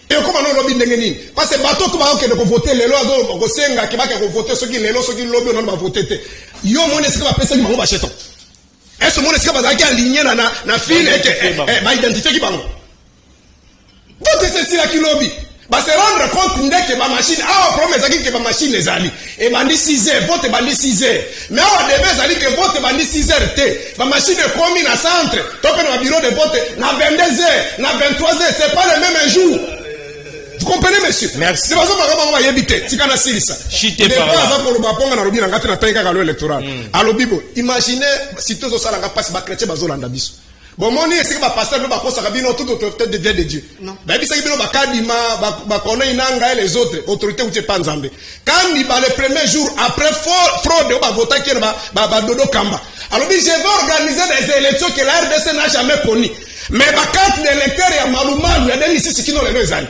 Et comment on lobby n'engeni? Parce que bateau tout va que voter les lois, on senga qui va que voter ceux qui les lois, ceux qui lobby on va voter. Yo mon est-ce que va passer le bacheton? Est-ce mon est-ce que va aligner na fil et va identifier qui parle? Voter c'est là qui lobby. Bah se rendre compte que ma machine promesse que ma machine les ali et bandi 6h vote bandi 6h mais on devait ali que vote bandi 6h te ma machine est commis na centre top na bureau de vote na 22h na 23h c'est pas le même jour. Vous comprenez monsieur? Merci. C'est pas ça que on va éviter si kana silisa chité par là pour le baponga na robi na ngati na taika kalo électoral allo bibo imaginez si tous ça nga passe ba chrétien bazolanda biso. Bon, mon est-ce que ma pasteur ne va pas s'habiller tout autorité de Dieu? Non. Ben, il s'agit de Bakadima, Bakone Inanga et les autres autorités où tu es pas Nzambe. Quand il va le premier jour, après fraude, on va voter qui va Dodo Kamba. Alors, je vais organiser des élections que la RDC n'a jamais connues. Mais ma carte d'électeur et à Malouman, il y a des ici qui n'ont les deux années.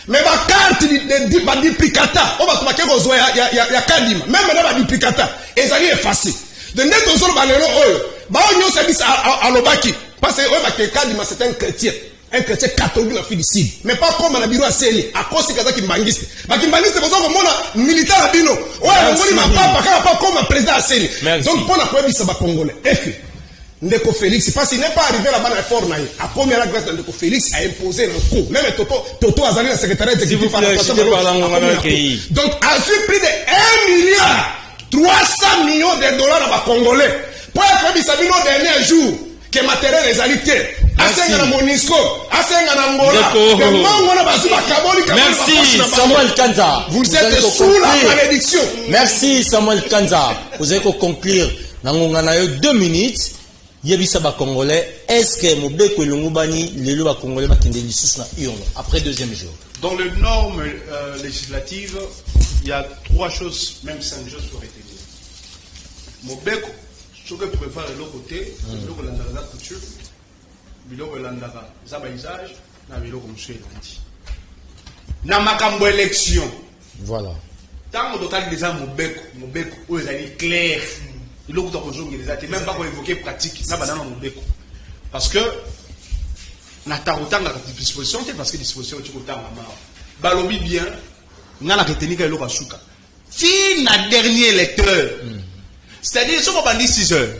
Mais ma carte de duplicata, on va trouver quelque chose, il y a Kadima, même dans la duplicata, et ça y est effacé. De net aux autres balérons, on y a service à l'Obaki, parce que Kadima c'est un chrétien catholique la fille d'ici. Mais pas comme à la bureau à Sélé, à cause de Kimbangiste. Mais Kimbangiste, c'est pour ça que mon militaire à Bino, ouais, on m'a pas comme un président à Sélé. Donc, pour la première, ça va congolais. Ndeko Félix, parce qu'il n'est pas arrivé là-bas dans le fort. La première grâce de Ndeko Félix a imposé un coup. Même Toto Azali, le secrétaire exécutif, donc, a su plus de 1 milliard 300 millions de dollars à Congolais. Pour être Bissabino dernier jour, que matériel les alité. Merci Samuel Kanza. Vous êtes sous la malédiction. Merci Samuel Kanza. Vous avez conclure dans 2 minutes. Yebisa ba Congolais, est-ce que Mobeko et Longobani, les lois Congolais, après 2e jour? Dans les normes législatives, il y a 3 choses, même 5 choses pour retenir. Mobeko, ce que préfère de l'autre côté, c'est que la couture, biloko landaka za paysage na biloko monsieur elandi na makambo élection. Voilà, tant total déjà mobeko oyo ezali clair biloko to kozongela te même pas ko évoquer pratique na banana mobeko parce que na tarotanga ka disposition te parce que disposition tu kotanga ma balobi bien ngana retenir ka eloko asuka ti na dernier électeur c'est-à-dire so bandi 6 heures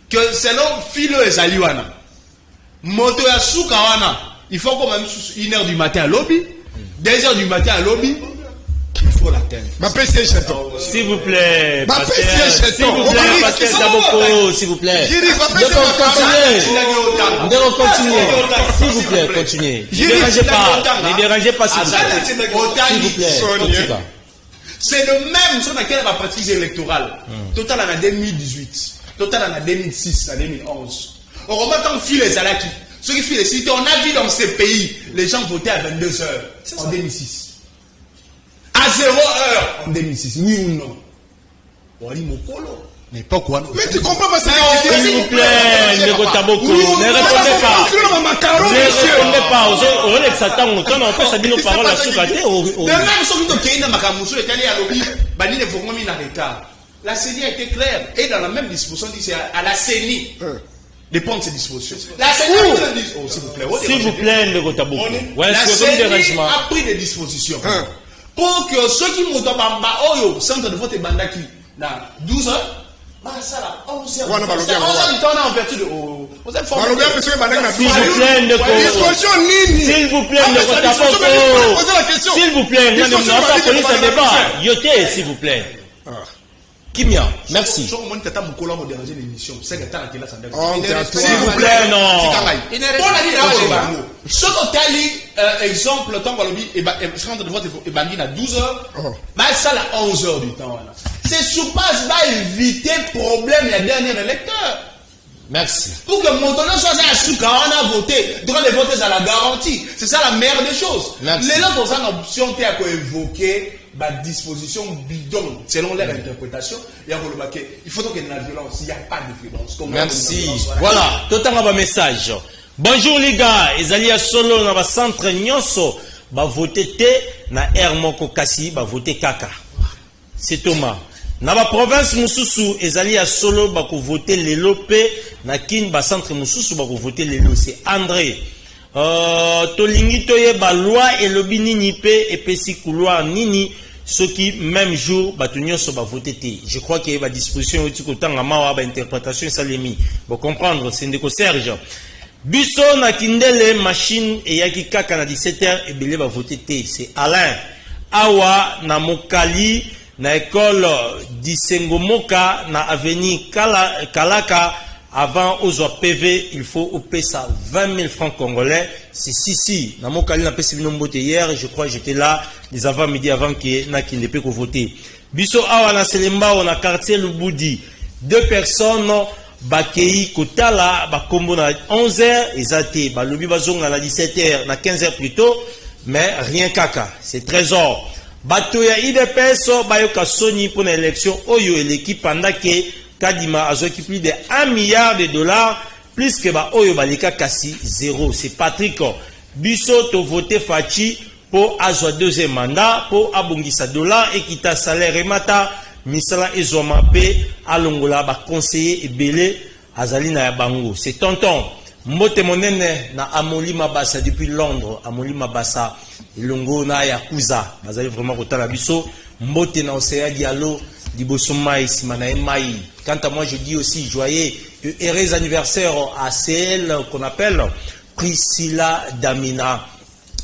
que selon filo ezali wana moto ya suka wana il faut quand même 1h du matin à lobby 2h du matin à lobby il faut l'atteindre. S'il vous plaît, s'il vous plaît, Pasteur Saboko, s'il vous plaît. S'il vous plaît, continuez. Ne dérangez pas, s'il vous plaît. C'est le même sur laquelle on va pratiquer électorale. Total en 2018, total en 2006, en 2011. On remet en fil les Salaki. Ceux qui filent les cités, on a vu dans ces pays, les gens votaient à 22h en 2006. À 0h en 2006. Oui ou non? Mais pas quoi? Mais tu comprends pas ça? S'il vous plaît, ne répondez pas. Ne répondez pas. On est Satan, on peut s'habiller nos paroles à Soukaté. De même, ceux qui ont été Makamousou, les Tali à l'obli, Bani ne faut pas mis en retard. La CENI a été claire. Et dans la même disposition, c'est à la CENI de prendre ces dispositions. La CENI s'il vous plaît, ne répondez pas. La CENI a pris des dispositions. Pour que ceux qui montent au centre de vote et bandaki, dans 12 heures, ça là, 11 heures. 11 heures du temps, on a en vertu de. S'il vous plaît, ne répondez pas. S'il vous plaît, ne répondez pas. Débat. Yoté, s'il vous plaît. Kimia, merci. S'il vous plaît, non. Ce que exemple, tant que centre de vote est bandit à 12 heures, ça à 11 heures du temps. C'est sur base d'éviter le problème des derniers électeurs. Merci. Pour que mon tonneau soit à Souka, on a voté. Droit de voter à la garantie. C'est ça la meilleure des choses. Merci. Les gens ont une option à évoquer la disposition bidon selon leur interprétation. Il faut qu'il y ait de la violence. Il n'y a pas de violence. Merci. Voilà. Tout un message. Bonjour les gars. Ezali à solo dans le centre Nyonso. Ba voter T na Hermoko Kassi. Ba voter Kaka. C'est Thomas. Na ba province mususu ezali ya solo bako voter lelo pe na kin ba centre mususu bako voter lelo c'est André. Tolingi toye ba loi elobi nini pe epesi couloir nini ceux qui même jour batunyo so ba voter te. Je crois qu'il y a ba disposition au tikotanga mawa ba interprétation salemi. Pour comprendre c'est ndeko Serge. Biso na kindele machine et yaki kaka na 17h et belé ba voter te. C'est Alain. Awa na Mokali na école d'Isengomoka na avenue Kalaka avant aux PV il faut au ça 20 000 francs congolais. C'est si na Mokali na pesi binombote hier je crois j'étais là les avant midi avant que na qui ne peut que voter. Biso awa na Selemba on a quartier Lubudi 2 personnes bakei kotala bakombo na 11h ezate balobi bazonga na 17h na 15h plus tôt mais rien kaka c'est trésor. Bato ya IDPS bayoka soni pour l'élection oyo l'équipe pendant que Kadima a joué plus de 1 milliard de dollars plus que ba oyo balika kasi 0. C'est Patrick Biso to voté Fachi pour azwa deuxième mandat pour abongisa dollar et kita salaire remata misala ezoma pe alongola ba conseiller ebele azali na bango. C'est tonton Mbote monene na Amoli Mabasa depuis Londres, Amoli Mabasa ilongo na yakuza bazali vraiment kotala biso mbote na Océa Diallo Diboso Mai Simana Mai. Quant à moi, je dis aussi joyeux et heureux anniversaire à celle qu'on appelle Priscilla Damina,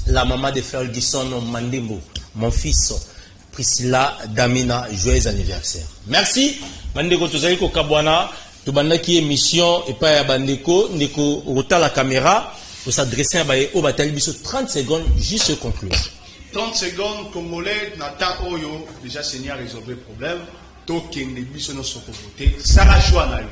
la maman de Ferguson Mandembo, mon fils Priscilla Damina, joyeux anniversaire. Merci. Mandeko tozali ko kabwana, tobandaki émission et pas ya bandeko, ndeko rota la caméra pour s'adresser à baye au batali biso 30 secondes juste conclure. 30 secondes, Congolais, Nathan Oyo, déjà Seigneur résolve le problème. Token les biso no soko voter. Sarah choix na yo.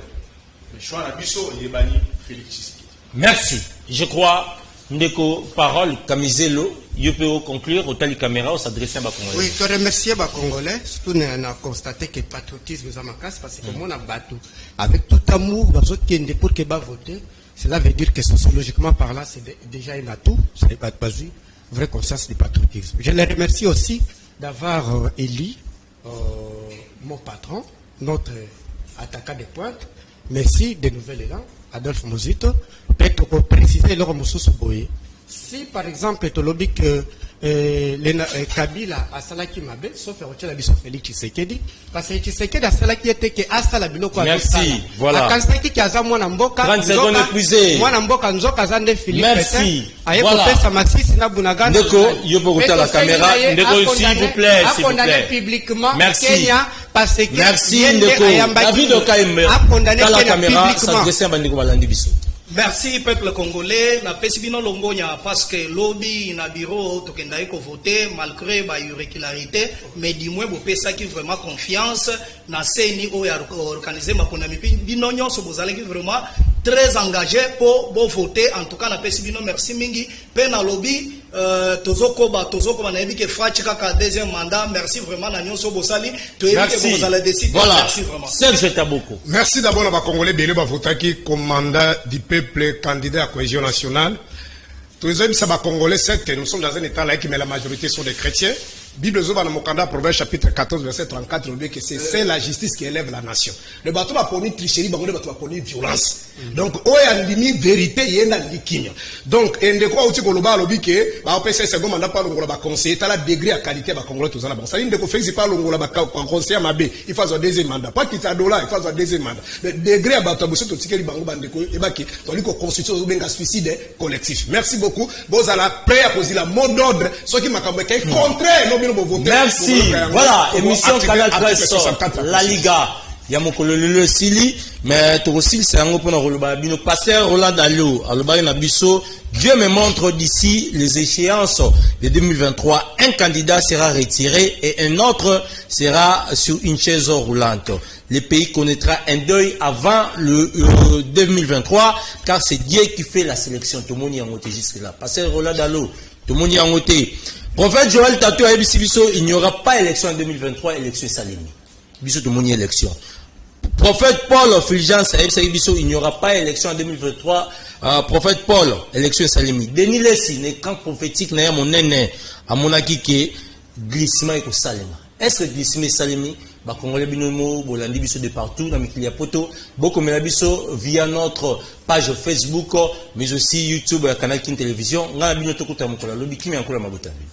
Le choix na biso il est banni Félix Tshisekedi. Merci. Je crois ndeko parole Kamizelo, yo peut conclure au tali caméra ou s'adresser à Congolais. Oui, je remercie les Congolais. Surtout on a constaté que le patriotisme est en casse parce que moi on a battu avec tout amour dans autres qui pour que voter. Cela veut dire que sociologiquement parlant c'est déjà un atout, c'est pas vraie conscience du patriotisme. Je les remercie aussi d'avoir élu mon patron, notre attaquant de pointe. Merci de nouvel élan, Adolphe Mozito. Peut-être pour préciser leur Moussou Boye. Si par exemple, tu lobby que Kabila a Salaki Mabe, sauf Rochela Bisso Félix Tshisekedi, parce que Tshisekedi a Salaki était que a Sala Biloko. Merci, voilà. A Kansaki qui a za mwana mboka. 30 secondes épuisées. Mwana mboka nzoka zande Philippe. Merci. Voilà. Ndeko, yopo kota la caméra. Ndeko, s'il vous plaît, s'il vous plaît. Publiquement merci. Kenya parce que merci Ndeko. David Okaimbe. Dans la caméra, s'adresser à Bandeko Balandi Bisso. Merci peuple congolais, na pesibino longonya parce que lobby na bureau tokendai ko voter malgré ba irrégularité mais du moins bo pesa qui vraiment confiance na CENI o ya organiser makona bino nyonso bozali qui vraiment très engagé pour voter en tout cas na pesibino merci mingi pe na lobby tozoko na yebi ke fachi kaka deuxième mandat merci vraiment na nyonso bosali to yebi ke vous allez décider voilà. Merci vraiment Serge Taboko. Merci d'abord à Congolais belé ba votaki comme mandat du peuple candidat à cohésion nationale. Tous les hommes ça Congolais certes nous sommes dans un état laïque mais la majorité sont des chrétiens. Bible Zoba dans Mokanda Proverbe chapitre 14 verset 34 on dit que c'est la justice qui élève la nation. Le bateau va poni tricherie, le bateau va poni violence. Donc o ya ndimi vérité yenda likinyo. Donc ende quoi outi ko loba lobi ke ba opesa second mandat par longola ba conseiller ta la degré à qualité ba congolais tous na ba. Ça inde ko fait pas longola ba conseiller mabe, il faut un deuxième mandat. Pas quitter dollar, il faut un deuxième mandat. Le degré à ba to bosso to tikeli bango bandeko e ba ki to liko constitution benga suicide collectif. Merci beaucoup. Bozala prêt à poser la mot d'ordre ce qui m'a comme contraire. Merci. Voilà, émission Canal Presse, la Liga. Yamokolo le Sili, mais Torosil, c'est un open Rolobabino. Pasteur Roland Allo, Alobari Nabiso. Dieu me montre d'ici les échéances de 2023. Un candidat sera retiré et un autre sera sur une chaise roulante. Le pays connaîtra un deuil avant le 2023, car c'est Dieu qui fait la sélection. Tout le monde y a monté jusque-là. Pasteur Roland Allo, tout le monde y a monté. Prophète Joël Tatou a il n'y aura pas élection en 2023, élection Salimi. Biso tout le monde y a élection. Prophète Paul Fulgence il n'y aura pas élection en 2023. Prophète Paul, élection Salimi. Denis Lessi, les camps prophétiques, n'a mon nene, à mon acquis qui glissement et Salima. Est-ce que glissement et Salimi, bah, Congolais binomo, bolandi biso de partout, dans mes clients poto, beaucoup mais biso via notre page Facebook, mais aussi YouTube, canal Kin Télévision, on a binoto kota mokola, lobi kimi ankola mabotabi.